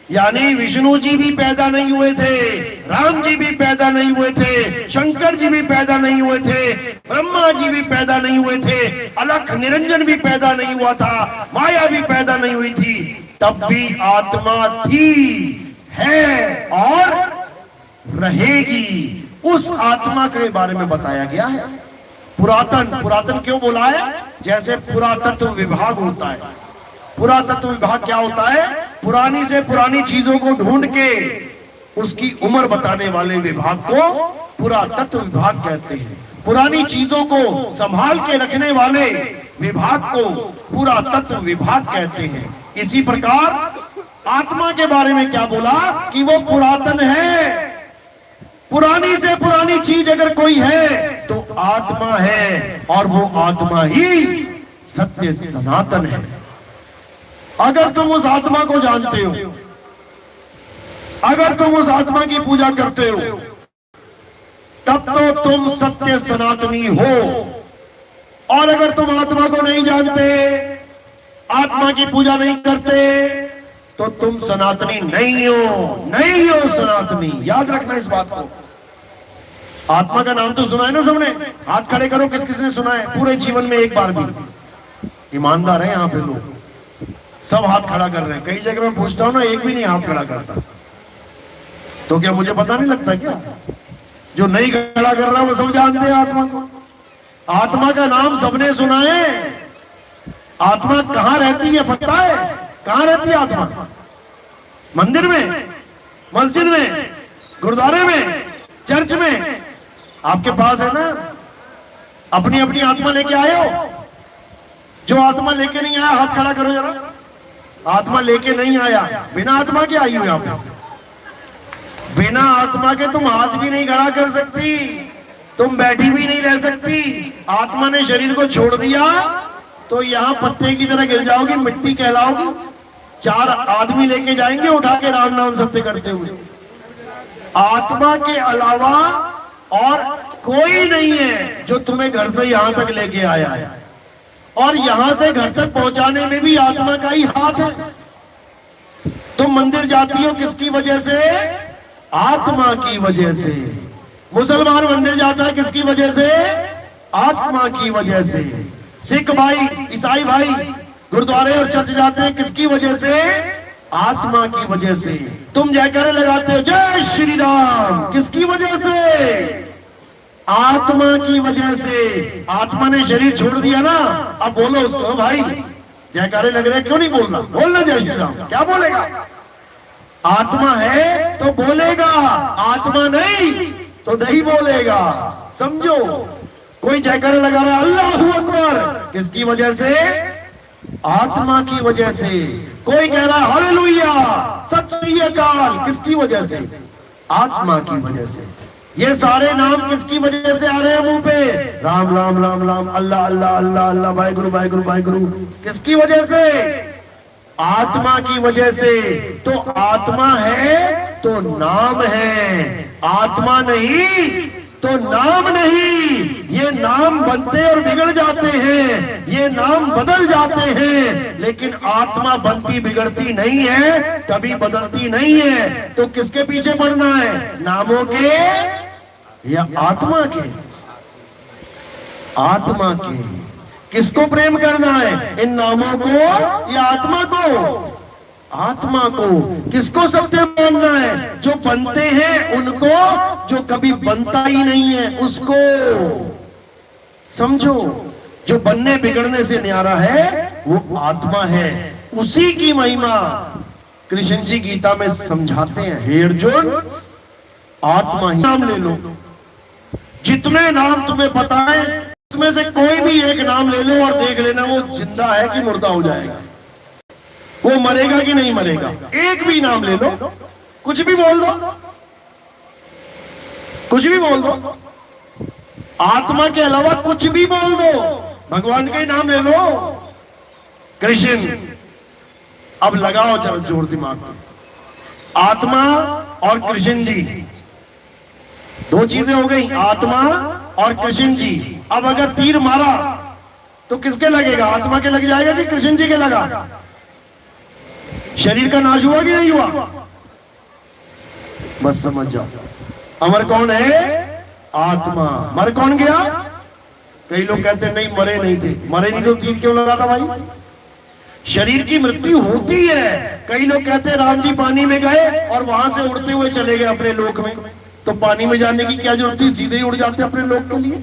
यानी विष्णु जी भी पैदा नहीं हुए थे, राम जी भी पैदा नहीं हुए थे, शंकर जी भी पैदा नहीं हुए थे, ब्रह्मा जी भी पैदा नहीं हुए थे, अलख निरंजन भी पैदा नहीं हुआ था, माया भी पैदा नहीं हुई थी, तब भी आत्मा थी, है और रहेगी। उस आत्मा के बारे में बताया गया है। पुरातन, पुरातन क्यों बोला है? जैसे पुरातत्व विभाग होता है। पुरातत्व विभाग क्या होता है? पुरानी से पुरानी चीजों को ढूंढ के उसकी उम्र बताने वाले विभाग को पुरातत्व विभाग कहते हैं। पुरानी चीजों को संभाल के रखने वाले विभाग को पुरातत्व विभाग कहते हैं। इसी प्रकार आत्मा के बारे में क्या बोला कि वो पुरातन है। पुरानी से पुरानी चीज अगर कोई है तो आत्मा है, और वो आत्मा ही सत्य सनातन है। अगर तुम उस आत्मा को जानते हो, अगर तुम उस आत्मा की पूजा करते हो, तब तो तुम सत्य सनातनी हो। और अगर तुम आत्मा को नहीं जानते, आत्मा की पूजा नहीं करते, तो तुम सनातनी नहीं हो, नहीं हो सनातनी। याद रखना इस बात को। आत्मा का नाम तो सुना है ना सबने? हाथ खड़े करो, किस किसने सुना है पूरे जीवन में एक बार भी? ईमानदार है यहाँ पे लोग, सब हाथ खड़ा कर रहे हैं। कई जगह मैं पूछता हूं ना, एक भी नहीं हाथ खड़ा करता। तो क्या मुझे पता नहीं लगता क्या? जो नहीं खड़ा कर रहा वो सब जानते हैं आत्मा को। आत्मा का नाम सबने सुना है। आत्मा कहां रहती है पता है? कहां रहती है आत्मा? मंदिर में, मस्जिद में, गुरुद्वारे में, चर्च में। आपके पास है ना? अपनी अपनी आत्मा लेके आए हो? जो आत्मा लेके नहीं आया हाथ खड़ा करो जरा। आत्मा लेके नहीं आया, बिना आत्मा के आई हो यहाँ पे। बिना आत्मा के तुम हाथ भी नहीं खड़ा कर सकती, तुम बैठी भी नहीं रह सकती। आत्मा ने शरीर को छोड़ दिया तो यहाँ पत्ते की तरह गिर जाओगी, मिट्टी कहलाओगी। 4 आदमी लेके जाएंगे उठा के राम नाम सत्य करते हुए। आत्मा के अलावा और कोई नहीं है जो तुम्हें घर से यहां तक लेके आया है, और यहां से घर तक पहुंचाने में भी आत्मा का ही हाथ है। तुम मंदिर जाती हो किसकी वजह से? आत्मा की वजह से। मुसलमान मंदिर जाता है किसकी वजह से? आत्मा की वजह से। सिख भाई, ईसाई भाई गुरुद्वारे और चर्च जाते हैं किसकी वजह से? आत्मा की वजह से। तुम जयकारे लगाते हो जय श्री राम किसकी वजह से? आत्मा की वजह से। आत्मा ने शरीर छोड़ दिया ना, अब बोलो उसको भाई जयकारे लग रहे क्यों नहीं बोलना? बोलना जय श्री राम। क्या बोलेगा? आत्मा है तो बोलेगा, आत्मा नहीं तो नहीं बोलेगा। समझो, कोई जयकारे लगा रहा है अल्लाहू अकबर किसकी वजह से? आत्मा की वजह से। कोई कह रहा है हालेलुया सत श्री अकाल किसकी वजह से? आत्मा की वजह से। ये सारे नाम किसकी वजह से आ रहे हैं मुंह पे? राम राम राम राम, अल्लाह अल्लाह अल्लाह अल्लाह, वाहिगुरु वाहिगुरु वाहिगुरु किसकी वजह से? आत्मा की वजह से। तो आत्मा है तो नाम है, आत्मा नहीं तो नाम नहीं। ये नाम बनते और बिगड़ जाते हैं, ये नाम बदल जाते हैं, लेकिन आत्मा बनती बिगड़ती नहीं है, कभी बदलती नहीं है। तो किसके पीछे पड़ना है? नामों के या आत्मा के? आत्मा के। किसको प्रेम करना है? इन नामों को या आत्मा को? आत्मा को। किसको सत्य मानना है? जो बनते हैं उनको, जो कभी बनता ही नहीं है उसको। समझो, जो बनने बिगड़ने से न्यारा है वो आत्मा है। उसी की महिमा कृष्ण जी गीता में समझाते हैं। हे अर्जुन, आत्मा ही नाम ले लो। जितने नाम तुम्हें पता है उसमें से कोई भी एक नाम ले लो और देख लेना वो जिंदा है कि मुर्दा हो जाएगा, वो मरेगा कि नहीं मरेगा। एक भी नाम ले लो, कुछ भी बोल दो, कुछ भी बोल दो, आत्मा के अलावा कुछ भी बोल दो, भगवान का ही नाम ले लो। कृष्ण, अब लगाओ जरा जोर दिमाग में। आत्मा और कृष्ण जी, दो चीजें हो गई, आत्मा और कृष्ण जी। अब अगर तीर मारा तो किसके लगेगा? आत्मा के लग जाएगा कि कृष्ण जी के लगा? शरीर का नाश हुआ कि नहीं हुआ? बस समझ जाओ, अमर कौन है? आत्मा। मर कौन गया? कई लोग कहते नहीं मरे नहीं थे। मरे नहीं तो तीर क्यों लगा था भाई? शरीर की मृत्यु होती है। कई लोग कहते हैं राम जी पानी में गए और वहां से उड़ते हुए चले गए अपने लोक में, तो पानी में जाने की क्या जरूरत थी? सीधे ही उड़ जाते अपने लोक के लिए।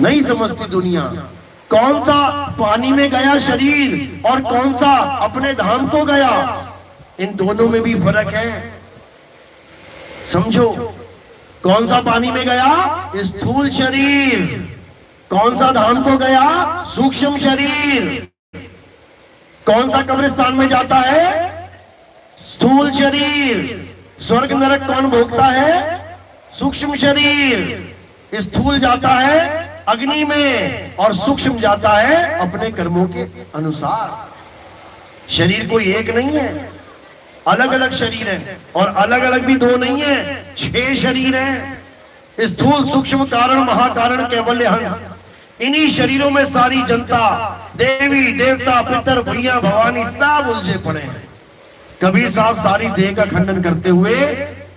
नहीं समझती दुनिया। कौन सा पानी में गया शरीर और कौन सा अपने धाम को गया, इन दोनों में भी फर्क है। समझो, कौन सा पानी में गया? स्थूल शरीर। कौन सा धाम को गया? सूक्ष्म शरीर। कौन सा कब्रिस्तान में जाता है? स्थूल शरीर। स्वर्ग नरक कौन भोगता है? सूक्ष्म शरीर। स्थूल जाता है अग्नि में और सूक्ष्म जाता है अपने कर्मों के अनुसार। शरीर कोई एक नहीं है, अलग अलग शरीर है, और अलग अलग भी दो नहीं है, 6 शरीर हैं। स्थूल, सूक्ष्म, कारण, महाकारण, कैवल्य, हंस। इन्हीं शरीरों में सारी जनता, देवी देवता, पितर, भैया, भवानी सब उलझे पड़े हैं। कबीर साहब सारी देह का खंडन करते हुए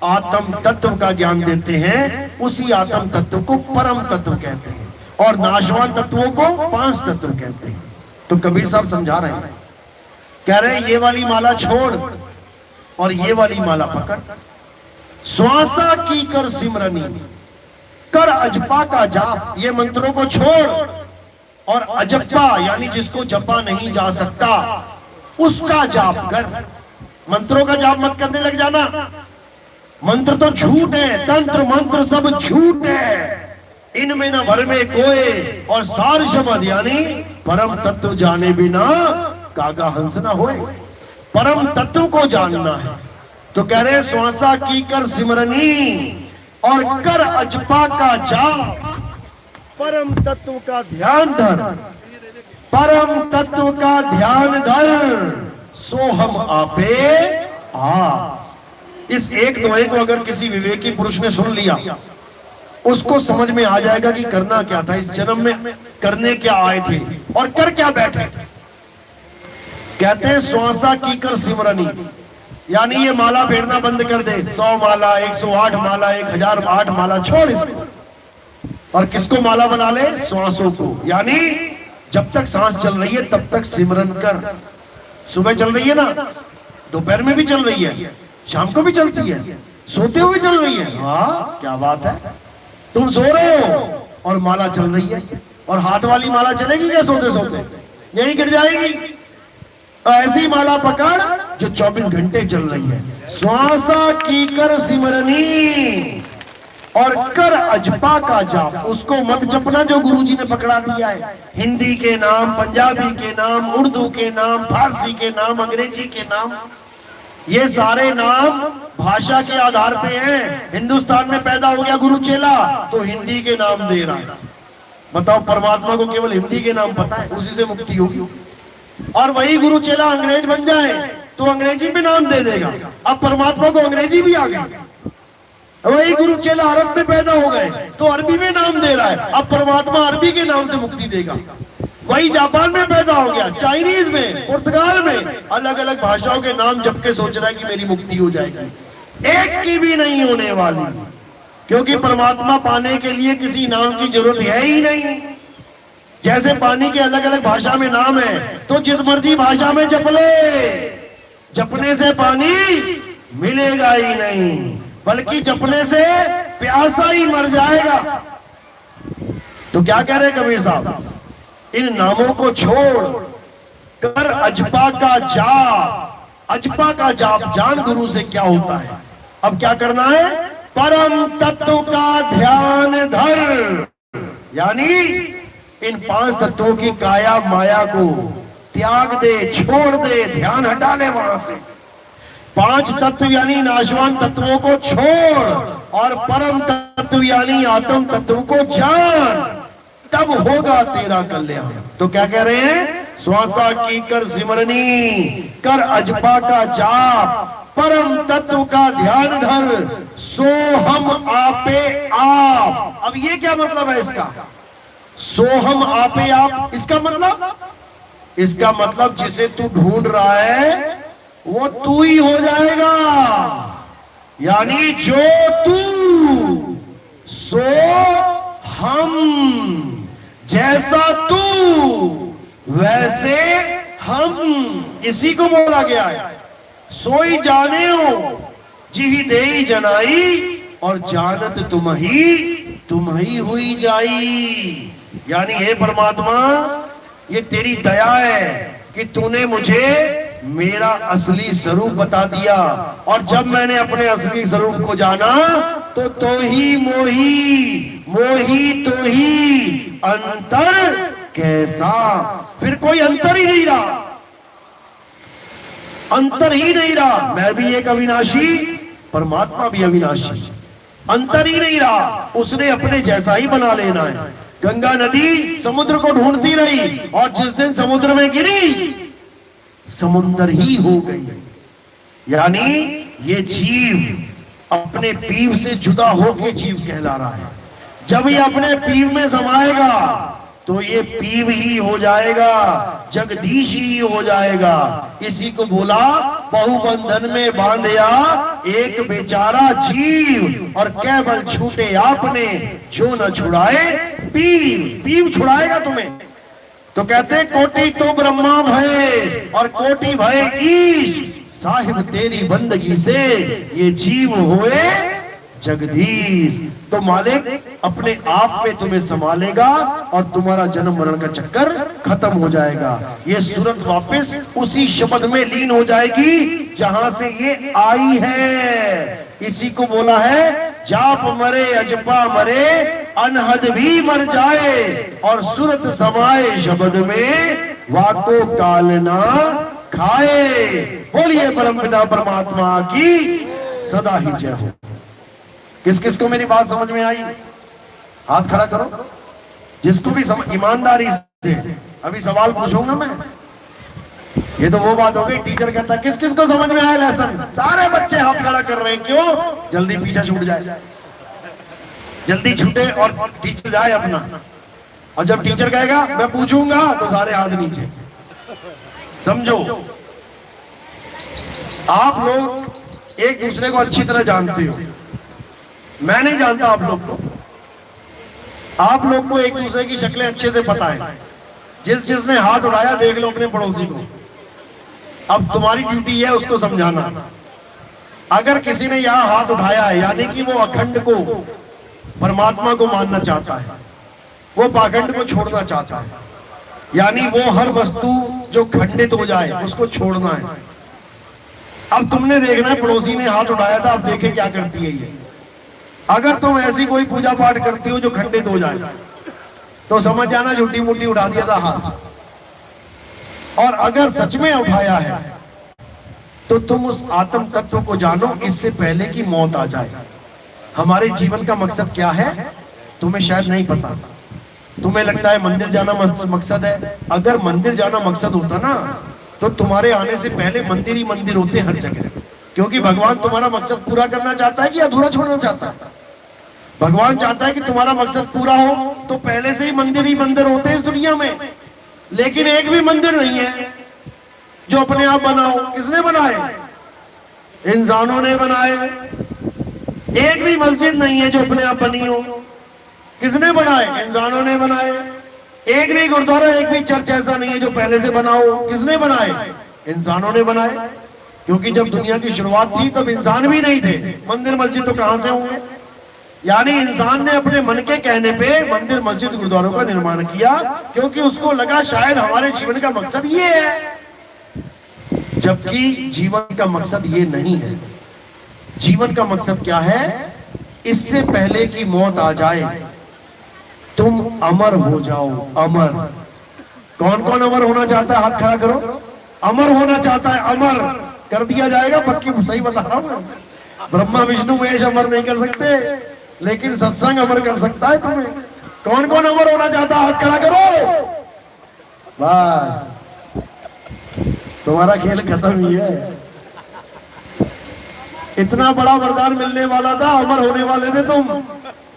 आत्म तत्व का ज्ञान देते हैं। उसी आत्म तत्व को परम तत्व कहते हैं और नाशवान तत्वों को 5 तत्व कहते हैं। तो कबीर साहब समझा रहे हैं, कह रहे हैं ये वाली माला छोड़ और ये वाली माला पकड़। श्वासा की कर सिमरनी, कर अजपा का जाप। ये मंत्रों को छोड़ और अजप्पा यानी जिसको जपा नहीं जा सकता उसका जाप कर। मंत्रों का जाप मत करने लग जाना। मंत्र तो झूठ है, तंत्र मंत्र सब झूठ है, इनमें न भर में कोय और सार शब्द यानी परम तत्व जाने बिना कागा हंस न होए। परम तत्व को जानना है तो कह रहे श्वासा की कर सिमरनी और कर अजपा का जाप। परम तत्व का ध्यान धर, परम तत्व का ध्यान धर। सो हम आपे आप। इस एक दोहे को अगर किसी विवेकी पुरुष ने सुन लिया, उसको समझ में आ जाएगा कि करना क्या था, इस जन्म में करने क्या आए थे और कर क्या बैठे। कहते हैं श्वासा की कर सिमरनी, यानी ये माला फेरना बंद कर दे। 100 माला, 108 माला, 1008 माला छोड़ इसको, और किसको माला बना ले? श्वासों को। यानी जब तक सांस चल रही है तब तक सिमरन कर। सुबह चल रही है ना, दोपहर में भी चल रही है, शाम को भी चलती है, सोते हुए चल रही है। वाह क्या बात है, तुम सो रहे हो और माला चल रही है। और हाथ वाली माला चलेगी क्या सोते सोते? यही गिर जाएगी। ऐसी माला पकड़ जो 24 घंटे चल रही है। श्वासा की कर सिमरनी और कर अजपा का जाप। उसको मत जपना जो गुरुजी ने पकड़ा दिया है। हिंदी के नाम, पंजाबी के नाम, उर्दू के नाम, फारसी के नाम, अंग्रेजी के नाम, ये सारे नाम भाषा के आधार पे हैं। हिंदुस्तान में पैदा हो गया गुरु चेला तो हिंदी के नाम दे रहा है। बताओ, परमात्मा को केवल हिंदी के नाम पता है, उसी से मुक्ति होगी। और वही गुरु चेला अंग्रेज बन जाए तो अंग्रेजी में नाम दे देगा। अब परमात्मा को अंग्रेजी भी आ गई। वही गुरु चेला अरब में पैदा हो गए तो अरबी में नाम दे रहा है। अब परमात्मा अरबी के नाम से मुक्ति देगा। वही जापान में पैदा हो गया, चाइनीज में, पुर्तगाल में, अलग अलग भाषाओं के नाम जप के सोच रहा है कि मेरी मुक्ति हो जाएगी। एक की भी नहीं होने वाली, क्योंकि परमात्मा पाने के लिए किसी नाम की जरूरत है ही नहीं। जैसे पानी के अलग अलग भाषा में नाम है तो जिस मर्जी भाषा में जप ले, जपने से पानी मिलेगा ही नहीं, बल्कि जपने से प्यासा ही मर जाएगा। तो क्या कह रहे कबीर साहब, इन नामों को छोड़ कर अजपा का जाप। अजपा का जाप जान गुरु से क्या होता है। अब क्या करना है? परम तत्व का ध्यान धर, यानी इन 5 तत्वों की काया माया को त्याग दे, छोड़ दे, ध्यान हटा ले वहां से। 5 तत्व यानी नाशवान तत्वों को छोड़ और परम तत्व यानी आत्म तत्व को जान, तब होगा तेरा कल्याण। तो क्या कह रहे हैं? श्वासा की कर सिमरनी, कर अजपा का जाप, परम तत्व का ध्यान धर, सो हम आपे आप। अब ये क्या मतलब है इसका? सो हम आपे आप, इसका मतलब जिसे तू ढूंढ रहा है वो तू ही हो जाएगा। यानी जो तू सो हम, जैसा तू वैसे हम, इसी को बोला गया है। सोई जाने हो जी देई जनाई, और जानत तुम ही हुई जाई। यानी हे परमात्मा, ये तेरी दया है कि तूने मुझे मेरा असली स्वरूप बता दिया, और जब मैंने अपने असली स्वरूप को जाना तो ही मोही, मोही तो ही अंतर कैसा। फिर कोई अंतर ही नहीं रहा, अंतर ही नहीं रहा। मैं भी एक अविनाशी, परमात्मा भी अविनाशी, अंतर ही नहीं रहा। उसने अपने जैसा ही बना लेना है। गंगा नदी समुद्र को ढूंढती रही और जिस दिन समुद्र में गिरी समुद्र ही हो गई। यानी ये जीव अपने पीव से जुदा होकर जीव कहला रहा है। जब ये अपने पीव में समाएगा तो ये पीव ही हो जाएगा, जगदीश ही हो जाएगा। इसी को बोला बहुबंधन में बांधया एक बेचारा जीव, और केवल छूटे आपने जो न छुड़ाए पीव। पीव छुड़ाएगा तुम्हें। तो कहते कोटि तो ब्रह्मा भय और कोटि भय ईश, साहिब तेरी बंदगी से ये जीव होए जगदीश। तो मालिक अपने आप में तुम्हें संभालेगा और तुम्हारा जन्म मरण का चक्कर खत्म हो जाएगा। ये सूरत वापस उसी शब्द में लीन हो जाएगी जहां से ये आई है। इसी को बोला है जाप मरे अजपा मरे, अनहद भी मर जाए, और सूरत समाए शब्द में वाको काल ना खाए। बोलिए परमपिता परमात्मा की सदा ही जय हो। किस किस को मेरी बात समझ में आई? हाथ खड़ा करो। जिसको भी ईमानदारी से, अभी सवाल पूछूंगा मैं, ये तो वो बात हो गई, टीचर कहता किस किस को समझ में आया लेसन, सारे बच्चे हाथ खड़ा कर रहे हैं, क्यों? जल्दी पीछा छूट जाए, जल्दी छूटे और टीचर जाए अपना। और जब टीचर कहेगा मैं पूछूंगा तो सारे हाथ नीचे। समझो, आप लोग एक दूसरे को अच्छी तरह जानते हो, मैं नहीं जानता आप लोग को। आप लोग को एक दूसरे की शक्लें अच्छे से पता है। जिसने हाथ उठाया देख लो अपने पड़ोसी को। अब तुम्हारी ड्यूटी है उसको समझाना। अगर किसी ने यहां हाथ उठाया है यानी कि वो अखंड को, परमात्मा को मानना चाहता है, वो पाखंड को छोड़ना चाहता है, यानी वो हर वस्तु जो खंडित हो जाए उसको छोड़ना है। अब तुमने देखना है, पड़ोसी ने हाथ उठाया था, अब देखे क्या करती है ये। अगर तुम ऐसी कोई पूजा पाठ करती हो जो खंडित हो जाए तो समझ जाना झूठी मूठी उठा दिया था हाथ। और अगर सच में उठाया है तो तुम उस आत्म तत्व को जानो इससे पहले कि मौत आ जाए। हमारे जीवन का मकसद क्या है तुम्हें शायद नहीं पता। तुम्हें लगता है मंदिर जाना मकसद है। अगर मंदिर जाना मकसद होता ना तो तुम्हारे आने से पहले मंदिर ही मंदिर होते हर जगह। क्योंकि भगवान तुम्हारा मकसद पूरा करना चाहता है कि अधूरा छोड़ना चाहता है? भगवान चाहता है कि तुम्हारा मकसद पूरा हो तो पहले से ही मंदिर होते हैं इस दुनिया में। लेकिन एक भी मंदिर नहीं है जो अपने आप बनाओ। किसने बनाए? इंसानों ने बनाए। एक भी मस्जिद नहीं है जो अपने आप बनी हो। किसने बनाए? इंसानों ने बनाए। एक भी गुरुद्वारा, एक भी चर्च ऐसा नहीं है जो पहले से बना हो। किसने बनाए? इंसानों ने बनाए। क्योंकि जब दुनिया की शुरुआत थी तब इंसान भी नहीं थे। मंदिर मस्जिद तो कहां से होंगे? यानी इंसान ने अपने मन के कहने पे मंदिर मस्जिद गुरुद्वारों का निर्माण किया क्योंकि उसको लगा शायद हमारे जीवन का मकसद ये है। जबकि जीवन का मकसद ये नहीं है। जीवन का मकसद क्या है? इससे पहले कि मौत आ जाए तुम अमर हो जाओ। अमर। कौन कौन अमर होना चाहता है? हाथ खड़ा करो। अमर होना चाहता है? अमर कर दिया जाएगा। पक्की सही बता रहा हूं। ब्रह्मा विष्णु महेश अमर नहीं कर सकते लेकिन सत्संग अमर कर सकता है तुम्हें। कौन कौन अमर होना चाहता है? हाथ खड़ा करो। बस तुम्हारा खेल खत्म ही है। इतना बड़ा वरदान मिलने वाला था, अमर होने वाले थे तुम,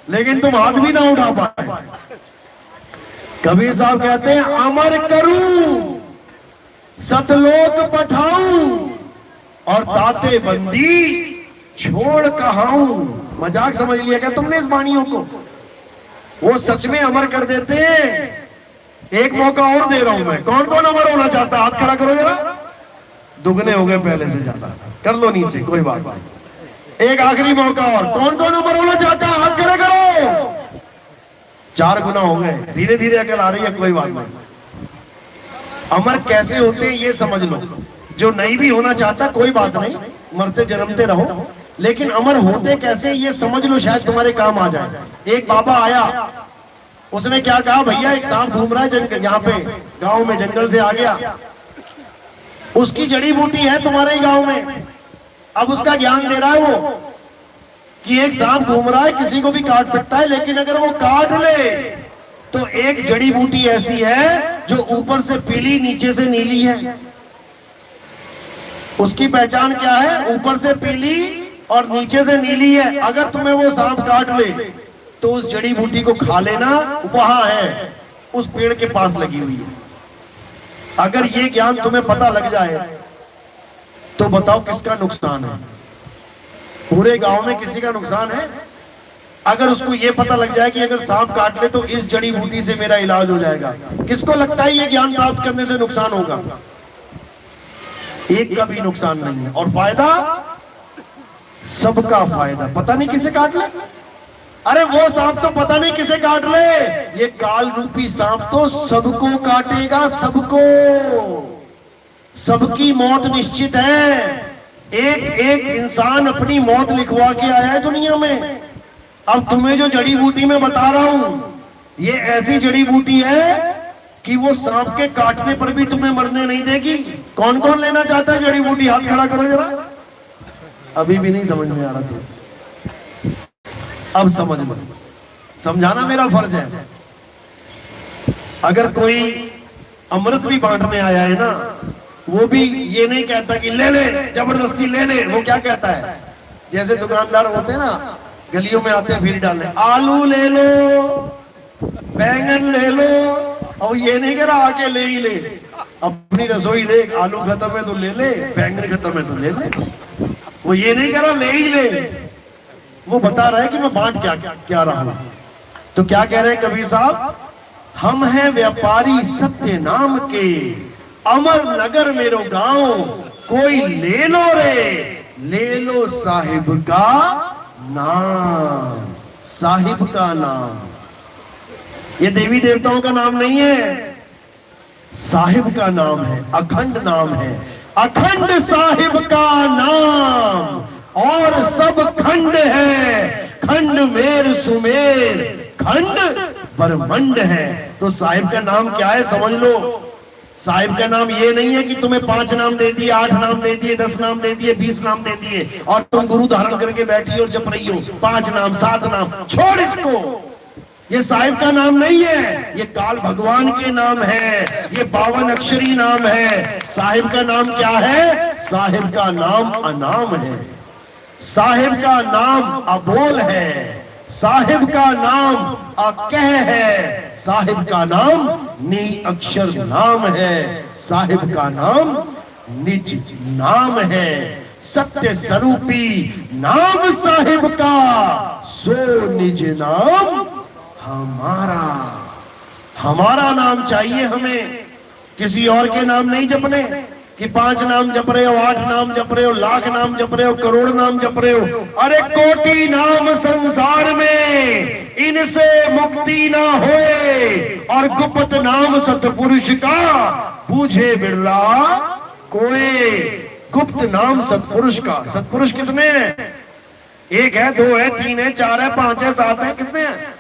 लेकिन तुम हाथ भी ना उठा पाए। कबीर साहब कहते हैं अमर करूं सतलोक पठाऊं और ताते बंदी छोड़ कहाऊं। मजाक समझ लिया क्या तुमने इस वाणियों को? वो सच में अमर कर देते हैं। एक मौका और दे रहा हूं मैं। कौन कौन अमर होना चाहता है? हाथ खड़ा करो जरा। दुगने हो गए पहले से ज्यादा। कर लो नीचे, कोई बात नहीं। एक आखिरी मौका और। कौन कौन अमर होना चाहता है? हाथ खड़ा करो। 4 गुना हो गए। धीरे धीरे अकल आ रही है, कोई बात नहीं। अमर कैसे होते हैं ये समझ लो। जो नहीं भी होना चाहता कोई बात नहीं, मरते जन्मते रहो, लेकिन अमर होते कैसे ये समझ लो, शायद तुम्हारे काम आ जाए। एक बाबा आया, उसने क्या कहा? भैया एक सांप घूम रहा है यहाँ पे गांव में, जंगल से आ गया। उसकी जड़ी बूटी है तुम्हारे ही गांव में। अब उसका ज्ञान दे रहा है वो कि एक सांप घूम रहा है, किसी को भी काट सकता है, लेकिन अगर वो काट ले तो एक जड़ी बूटी ऐसी है जो ऊपर से पीली नीचे से नीली है। उसकी पहचान क्या है? ऊपर से पीली और नीचे से नीली है। अगर तुम्हें वो सांप काट ले तो उस जड़ी बूटी को खा लेना, वहां है, उस पेड़ के पास लगी हुई है। अगर ये ज्ञान तुम्हें पता लग जाए तो बताओ किसका नुकसान है? पूरे गांव में किसी का नुकसान है? अगर उसको ये पता लग जाए कि अगर सांप काट ले तो इस जड़ी बूटी से मेरा इलाज हो जाएगा, किसको लगता है ये ज्ञान प्राप्त करने से नुकसान होगा? एक का भी नुकसान नहीं है। और फायदा सबका फायदा। पता नहीं किसे काट ले। अरे वो सांप तो पता नहीं किसे काट ले, ये काल रूपी सांप तो सबको काटेगा। सबको, सबकी मौत निश्चित है। एक एक इंसान अपनी मौत लिखवा के आया है दुनिया में। अब तुम्हें जो जड़ी बूटी में बता रहा हूं ये ऐसी जड़ी बूटी है कि वो सांप के काटने पर भी तुम्हें मरने नहीं देगी। कौन कौन लेना चाहता है जड़ी बूटी? हाथ खड़ा करो जरा। अभी भी नहीं समझ में आ रहा था, अब समझ लो। समझाना मेरा फर्ज है। अगर कोई अमृत भी बांटने आया है ना वो भी ये नहीं कहता कि ले ले, जबरदस्ती ले ले। वो क्या कहता है, जैसे दुकानदार होते हैं ना, गलियों में आते हैं भीड़ डालने, आलू ले लो, बैंगन ले लो, और ये नहीं कह रहा आके ले ही ले। अपनी रसोई देख, आलू खत्म है तो ले ले, बैंगन खत्म है तो ले ले। वो ये नहीं कह रहा ले ही ले, वो बता रहा है कि मैं बांट क्या रहा हूं। तो क्या कह रहे हैं कबीर साहब, हम हैं व्यापारी सत्य नाम के, अमर नगर मेरो गांव, कोई ले लो रे, ले लो साहिब का नाम, साहिब का नाम। ये देवी देवताओं का नाम नहीं है, साहिब का नाम है, अखंड नाम है। अखंड साहिब का नाम, और सब खंड है, खंड मेर सुमेर, खंड ब्रह्मंड है। तो साहिब का नाम क्या है समझ लो। साहिब का नाम ये नहीं है कि तुम्हें 5 नाम दे दिए, 8 नाम दे दिए, 10 नाम दे दिए, 20 नाम दे दिए और तुम गुरु धारण करके बैठी और जप रही हो 5 नाम 7 नाम। छोड़ इसको, ये साहिब का नाम नहीं है, ये काल भगवान के नाम है, ये 52 अक्षरी नाम है। साहिब का नाम क्या है, साहिब का नाम अनाम है, साहिब का नाम अबोल है, साहिब का नाम अकह है, साहिब का नाम नी अक्षर नाम है, साहिब का नाम निज नाम है। सत्य स्वरूपी नाम साहिब का, सो निज नाम हमारा। हमारा नाम चाहिए हमें, किसी और के नाम नहीं जपने कि 5 नाम जप रहे हो, 8 नाम जप रहे हो, लाख नाम जप रहे हो, करोड़ नाम जप रहे हो। अरे कोटि नाम संसार में, इनसे मुक्ति ना होए, और गुप्त नाम सतपुरुष का, बूझे बिरला कोई। गुप्त नाम सतपुरुष का। सतपुरुष कितने हैं, 1 है, 2 है, 3 है, 4 है, 5 है, 7 है, कितने हैं?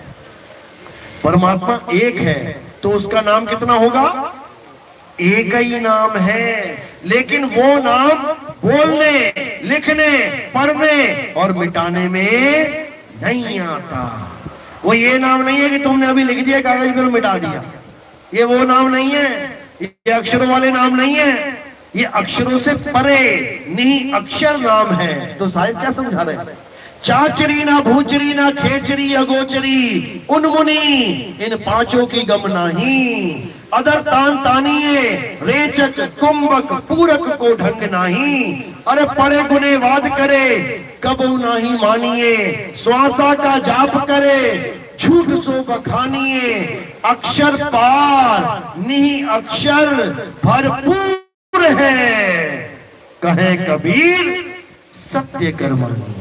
परमात्मा एक है, तो उसका नाम कितना होगा, एक ही नाम है। लेकिन वो नाम बोलने, लिखने, पढ़ने और मिटाने में नहीं आता। वो ये नाम नहीं है कि तुमने अभी लिख दिया कागज पर मिटा दिया, ये वो नाम नहीं है, ये अक्षरों वाले नाम नहीं है, ये अक्षरों से परे नहीं अक्षर नाम है। तो साहिब क्या समझा रहे हैं, चाचरी ना भूचरी ना खेचरी अगोचरी, उनमुनी इन 5 की गम नाही। अदर तान तानिए रेचक कुंभक पूरक को ढंग नाही। अरे पड़े गुने वाद करे कबू नाही मानिए। श्वासा का जाप करे झूठ सो बखानिए। अक्षर पार निहि अक्षर भरपूर है, कहे कबीर सत्य कर्मानी।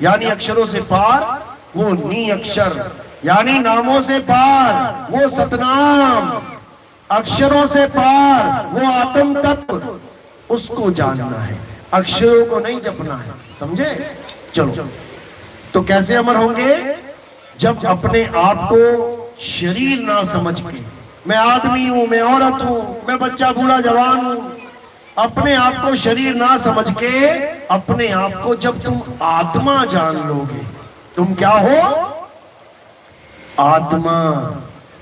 यानी अक्षरों से पार वो नी अक्षर, यानी नामों से पार वो सतनाम, अक्षरों से पार वो आत्म तत्व, उसको जानना है, अक्षरों को नहीं जपना है। समझे? चलो, तो कैसे अमर होंगे, जब अपने आप को शरीर ना समझ के, मैं आदमी हूं, मैं औरत हूं, मैं बच्चा बूढ़ा जवान हूं, अपने आप को शरीर ना समझ के अपने आप को जब तुम आत्मा जान लोगे, तुम क्या हो, आत्मा।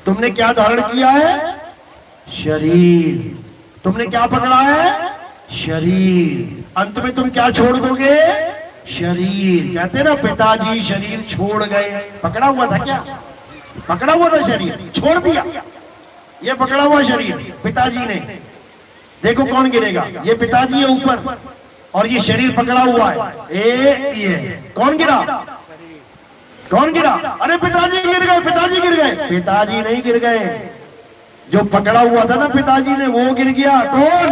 तुमने क्या धारण किया है, शरीर। तुमने क्या पकड़ा है, शरीर। अंत में तुम क्या छोड़ दोगे, शरीर। कहते हैं ना पिताजी शरीर छोड़ गए, पकड़ा हुआ था क्या, पकड़ा हुआ था शरीर, छोड़ दिया। ये पकड़ा हुआ शरीर पिताजी ने, देखो कौन गिरेगा, ये पिताजी है ऊपर और ये शरीर पकड़ा हुआ है। ये कौन गिरा, कौन गिरा, अरे पिताजी गिर गए, पिताजी गिर गए। पिताजी नहीं गिर गए, जो पकड़ा हुआ था ना पिताजी ने वो गिर गया। कौन,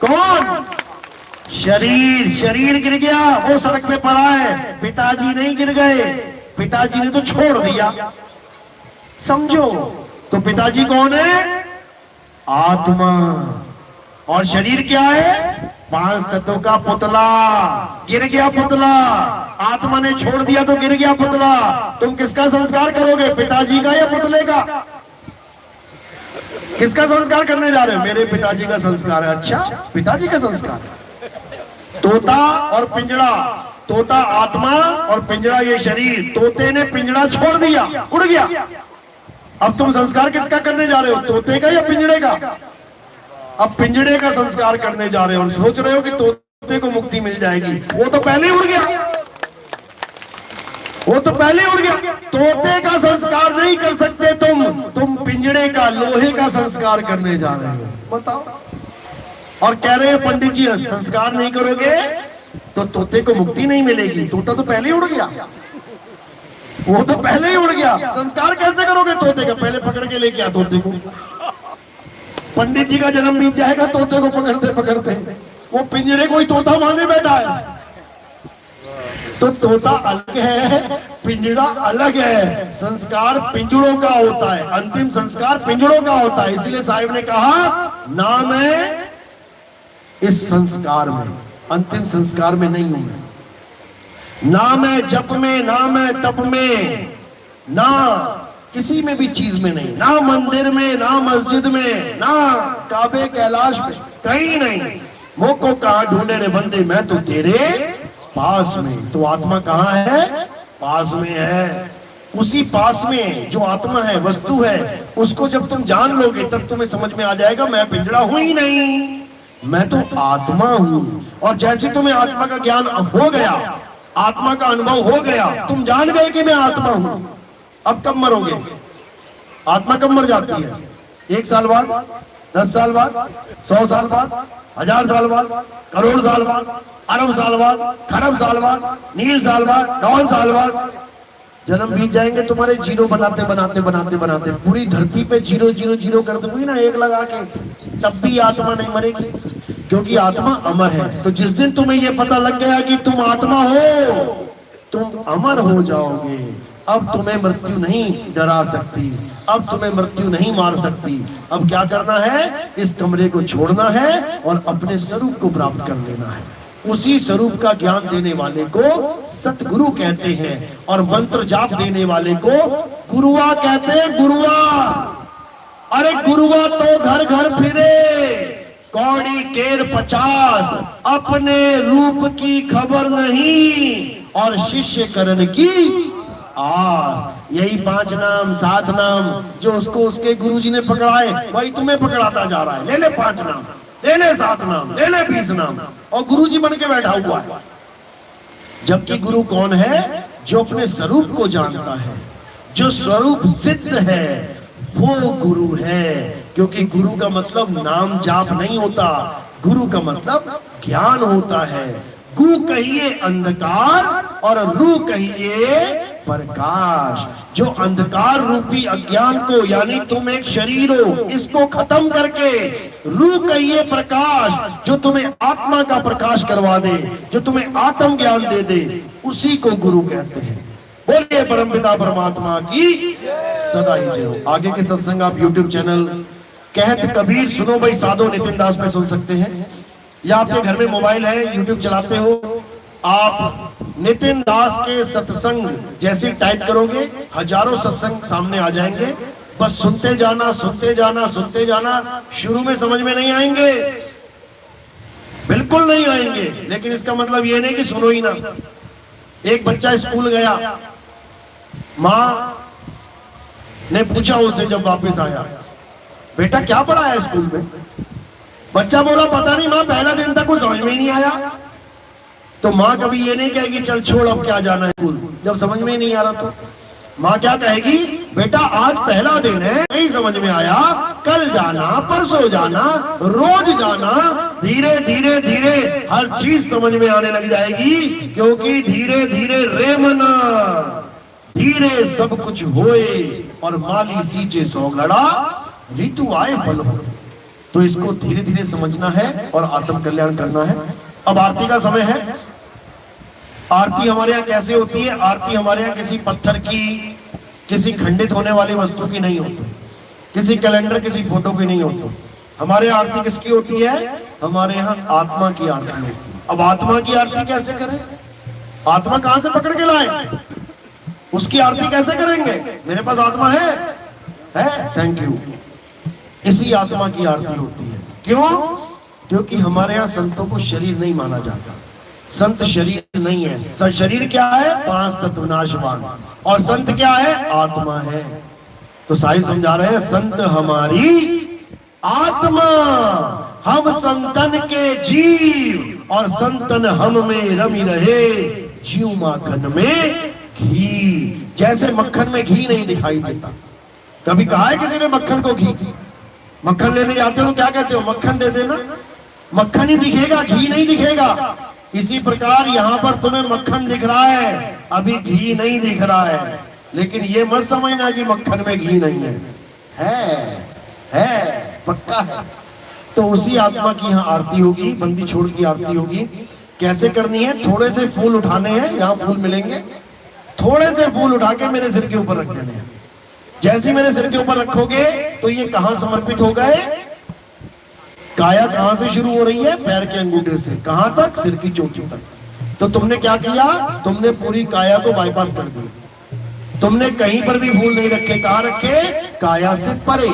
कौन, शरीर। शरीर गिर गया, वो सड़क पे पड़ा है, पिताजी नहीं गिर गए, पिताजी ने तो छोड़ दिया। समझो, तो पिताजी कौन है, आत्मा। और शरीर क्या है, 5 तत्वों का पुतला। गिर गया पुतला, आत्मा ने छोड़ दिया तो गिर गया पुतला। तुम किसका संस्कार करोगे, पिताजी का या पुतले का, किसका संस्कार करने जा रहे हो, मेरे पिताजी का संस्कार है। अच्छा, पिताजी का संस्कार है। तोता और पिंजड़ा, तोता आत्मा और पिंजड़ा ये शरीर। तोते ने पिंजड़ा छोड़ दिया, उड़ गया। अब तुम संस्कार किसका करने जा रहे हो, तोते का या पिंजड़े का, अब पिंजड़े का संस्कार करने जा रहे हो, सोच रहे हो कि तोते को मुक्ति मिल जाएगी। वो तो पहले ही उड़ गया, वो तो पहले उड़ गया। तोते का संस्कार नहीं कर सकते तुम पिंजड़े का, लोहे का संस्कार करने जा रहे हो, बताओ। और कह रहे हैं पंडित जी संस्कार नहीं करोगे तो तोते को मुक्ति नहीं मिलेगी। तोता तो पहले ही उड़ गया, वो तो पहले ही उड़ गया, संस्कार कैसे करोगे तोते का? पहले पकड़ के लेके आ तोते को, पंडित जी का जन्म बीत जाएगा तोते को पकड़ते पकड़ते। वो पिंजड़े को ही तोता माने बैठा है। तो तोता अलग है, पिंजड़ा अलग है। संस्कार पिंजड़ों का होता है, अंतिम संस्कार पिंजड़ों का होता है। इसलिए साहिब ने कहा ना मैं इस संस्कार में, अंतिम संस्कार में नहीं हूं मैं, ना मैं जप में, ना मैं तप में, ना किसी में भी चीज में नहीं, ना मंदिर में, ना मस्जिद में, ना काबे कैलाश में, कहीं नहीं। मुझ को कहां ढूंढे रे बंदे, मैं तो तेरे पास में। तो आत्मा कहां है? पास में है। उसी पास में जो आत्मा है, वस्तु है, उसको जब तुम जान लोगे तब तुम्हें समझ में आ जाएगा मैं पिंजड़ा हूं ही नहीं, मैं तो आत्मा हूं। और जैसे तुम्हें आत्मा का ज्ञान हो गया, आत्मा का अनुभव हो गया, तुम जान गए कि मैं आत्मा हूं। अब कब मरोगे? आत्मा कब मर जाती है? 1 साल बाद, 10 साल बाद, 100 साल बाद, 1000 साल बाद, करोड़ साल बाद, अरब साल बाद, खरब साल बाद, नील साल बाद, डॉन साल बाद। जन्म बीत जाएंगे तुम्हारे, जीरो बनाते बनाते बनाते बनाते पूरी धरती पे 0 0 0 कर दोगे ना 1 लगा के, तब भी आत्मा नहीं मरेगी, क्योंकि आत्मा अमर है। तो जिस दिन तुम्हें यह पता लग गया कि तुम आत्मा हो, तुम अमर हो जाओगे। अब तुम्हें मृत्यु नहीं डरा सकती, अब तुम्हें मृत्यु नहीं मार सकती। अब क्या करना है? इस कमरे को छोड़ना है और अपने स्वरूप को प्राप्त कर लेना है। उसी स्वरूप का ज्ञान देने वाले को सतगुरु कहते हैं, और मंत्र जाप देने वाले को गुरुआ कहते हैं। गुरुआ, अरे गुरुआ तो घर घर फिरे, कौड़ी केर 50, अपने रूप की खबर नहीं, और शिष्य करण की आस। यही 5 नाम 7 नाम जो उसको उसके गुरुजी ने पकड़ाए, वही तुम्हें पकड़ाता जा रहा है। ले ले 5 नाम, ले ले 7 नाम, ले ले 20 नाम, और गुरुजी बन के बैठा हुआ है। जबकि गुरु कौन है? जो अपने स्वरूप को जानता है, जो स्वरूप सिद्ध है, वो गुरु है। क्योंकि गुरु का मतलब नाम जाप नहीं होता, गुरु का मतलब ज्ञान होता है। गु कहिए अंधकार और रू कहिए प्रकाश। जो अंधकार रूपी अज्ञान को, यानी तुम एक शरीर हो, इसको खत्म करके रू कहिए प्रकाश, जो तुम्हें आत्मा का प्रकाश करवा दे, जो तुम्हें आत्म ज्ञान दे दे, उसी को गुरु कहते हैं। बोलिए परमपिता परमात्मा की सदा ही जय हो। आगे के सत्संग आप YouTube चैनल कहत कबीर सुनो भाई साधो नितिन दास पे सुन सकते हैं, या आपके घर में मोबाइल है, YouTube चलाते हो, आप नितिन दास के सत्संग जैसे टाइप करोगे, हजारों सत्संग सामने आ जाएंगे। बस सुनते जाना, सुनते जाना, सुनते जाना। शुरू में समझ में नहीं आएंगे, बिल्कुल नहीं आएंगे, लेकिन इसका मतलब ये नहीं कि सुनो ही ना। एक बच्चा स्कूल गया, माँ ने पूछा उसे जब वापस आया, बेटा क्या पढ़ा है स्कूल में? बच्चा बोला पता नहीं माँ, पहला दिन तक कुछ समझ में ही नहीं आया। तो माँ कभी ये नहीं कहेगी चल छोड़ अब क्या जाना है स्कूल, जब समझ में ही नहीं आ रहा। तो माँ क्या कहेगी? बेटा आज पहला दिन है, नहीं समझ में आया, कल जाना, परसों जाना, रोज जाना। धीरे धीरे धीरे हर चीज समझ में आने लग जाएगी, क्योंकि धीरे धीरे रे मना, धीरे सब कुछ होए, और माली सींचे 100 घड़ा, ऋतु आए फल हो। तो इसको धीरे धीरे समझना है और आत्म कल्याण करना है। अब आरती का समय है। आरती हमारे यहाँ कैसे होती है? आरती हमारे यहाँ किसी पत्थर की, किसी खंडित होने वाली वस्तु की नहीं होती, किसी कैलेंडर, किसी फोटो की नहीं होती। हमारे यहाँ आरती किसकी होती है? हमारे यहाँ आत्मा की आरती होती है। अब आत्मा की आरती कैसे करें? आत्मा कहां से पकड़ के लाए? उसकी आरती कैसे करेंगे? मेरे पास आत्मा है? Thank you. इसी आत्मा की आरती होती है। क्यों? क्योंकि हमारे यहाँ संतों को शरीर नहीं माना जाता। संत शरीर नहीं है। शरीर क्या है? 5 तत्व नाशवान, और संत क्या है? आत्मा है। तो साहिब समझा रहे हैं, संत हमारी आत्मा, हम संतन के जीव और संतन हम में रमी रहे, जीव माखन में घी। जैसे मक्खन में घी नहीं दिखाई देता। कभी कहा है किसी ने मक्खन को घी? मक्खन लेने जाते हो तो क्या कहते हो? मक्खन दे देना। मक्खन ही दिखेगा, घी नहीं दिखेगा। इसी प्रकार यहाँ पर तुम्हें मक्खन दिख रहा है, अभी घी नहीं दिख रहा है। लेकिन ये मत समझना कि मक्खन में घी नहीं है, पक्का है। तो उसी आत्मा की यहाँ आरती होगी, बंदी छोड़ की आरती होगी। कैसे करनी है? थोड़े से फूल उठाने हैं, यहाँ फूल मिलेंगे। थोड़े से फूल उठा के मेरे सिर के ऊपर रख देने हैं। जैसे मेरे सिर के ऊपर रखोगे तो ये कहां समर्पित हो गए? काया कहां से शुरू हो रही है? पैर के अंगूठे से कहां तक? सिर की चोटी तक। तो तुमने क्या किया? तुमने पूरी काया को बाईपास कर दिया। तुमने कहीं पर भी फूल नहीं रखे। कहां रखे? काया से परे।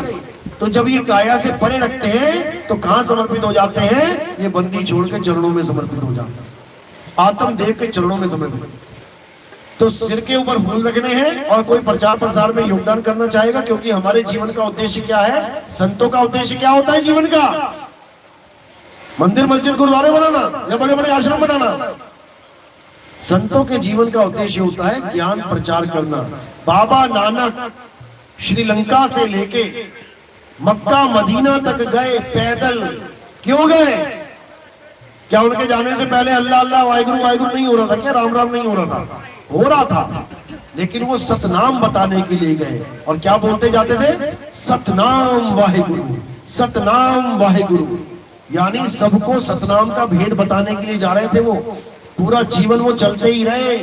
तो जब ये काया से परे रखते हैं तो कहां समर्पित हो जाते हैं? ये बंदी छोड़ के चरणों में समर्पित हो जाते हैं, आत्मदेव के चरणों में समर्पित। तो सिर के ऊपर फूल रखने हैं। और कोई प्रचार प्रसार में योगदान करना चाहेगा, क्योंकि हमारे जीवन का उद्देश्य क्या है? संतों का उद्देश्य क्या होता है जीवन का? मंदिर मस्जिद गुरुद्वारे बनाना या बड़े बड़े आश्रम बनाना? संतों के जीवन का उद्देश्य होता है ज्ञान प्रचार करना। बाबा नानक श्रीलंका से लेके मक्का मदीना तक गए पैदल। क्यों गए? क्या उनके जाने से पहले अल्लाह अल्लाह वाहिगुरु वाहिगुरु नहीं हो रहा था क्या? राम राम नहीं हो रहा था? हो रहा था। लेकिन वो सतनाम बताने के लिए गए। और क्या बोलते जाते थे? सतनाम वाहिगुरु, सतनाम वाहिगुरु। यानी सबको सतनाम का भेद बताने के लिए जा रहे थे वो। पूरा जीवन वो चलते ही रहे,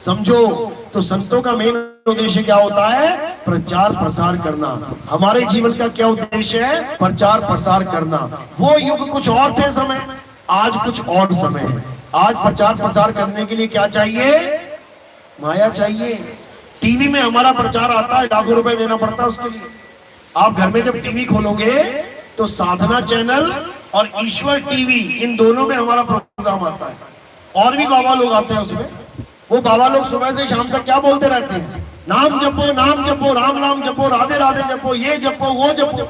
समझो। तो संतों का मेन उद्देश्य क्या होता है? प्रचार प्रसार करना। हमारे जीवन का क्या उद्देश्य है? प्रचार प्रसार करना। वो युग कुछ और थे समय, आज कुछ और समय है। आज प्रचार प्रसार करने के लिए क्या चाहिए? माया चाहिए। टीवी में हमारा प्रचार आता है, लाखों रुपए देना पड़ता है उसके लिए। आप घर में जब टीवी खोलोगे तो साधना चैनल और ईश्वर टीवी, इन दोनों में हमारा प्रोग्राम आता है। और भी बाबा लोग आते हैं उसमें। वो बाबा लोग सुबह से शाम तक क्या बोलते रहते हैं? नाम जपो, राम नाम जपो, राधे राधे जपो, ये जपो, वो जपो।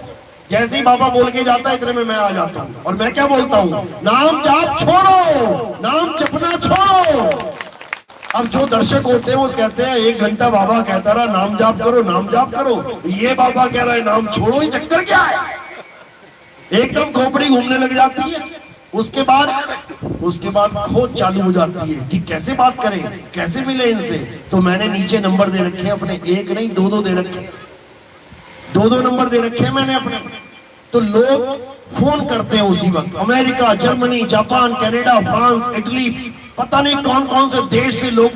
जैसे ही बाबा बोल के जाता है इतने में मैं आ जाता हूँ। और मैं क्या बोलता हूँ? नाम जाप छोड़ो, नाम जपना छोड़ो। अब जो दर्शक होते हैं वो कहते हैं 1 घंटा बाबा कहता रहा नाम जाप करो, नाम जाप करो। ये बाबा कह रहा है नाम छोड़ो, ये चक्कर क्या है? एकदम खोपड़ी घूमने लग जाती है। उसके बाद खोज चालू हो जाती है कि कैसे बात करें, कैसे मिले इनसे। तो मैंने नीचे नंबर दे रखे हैं अपने, 1 नहीं 2 दे रखे, 2 नंबर दे रखे हैं मैंने अपने। तो लोग फोन करते हैं उसी वक्त। America, Germany, Japan, Canada, France, Italy, पता नहीं कौन कौन से देश से लोग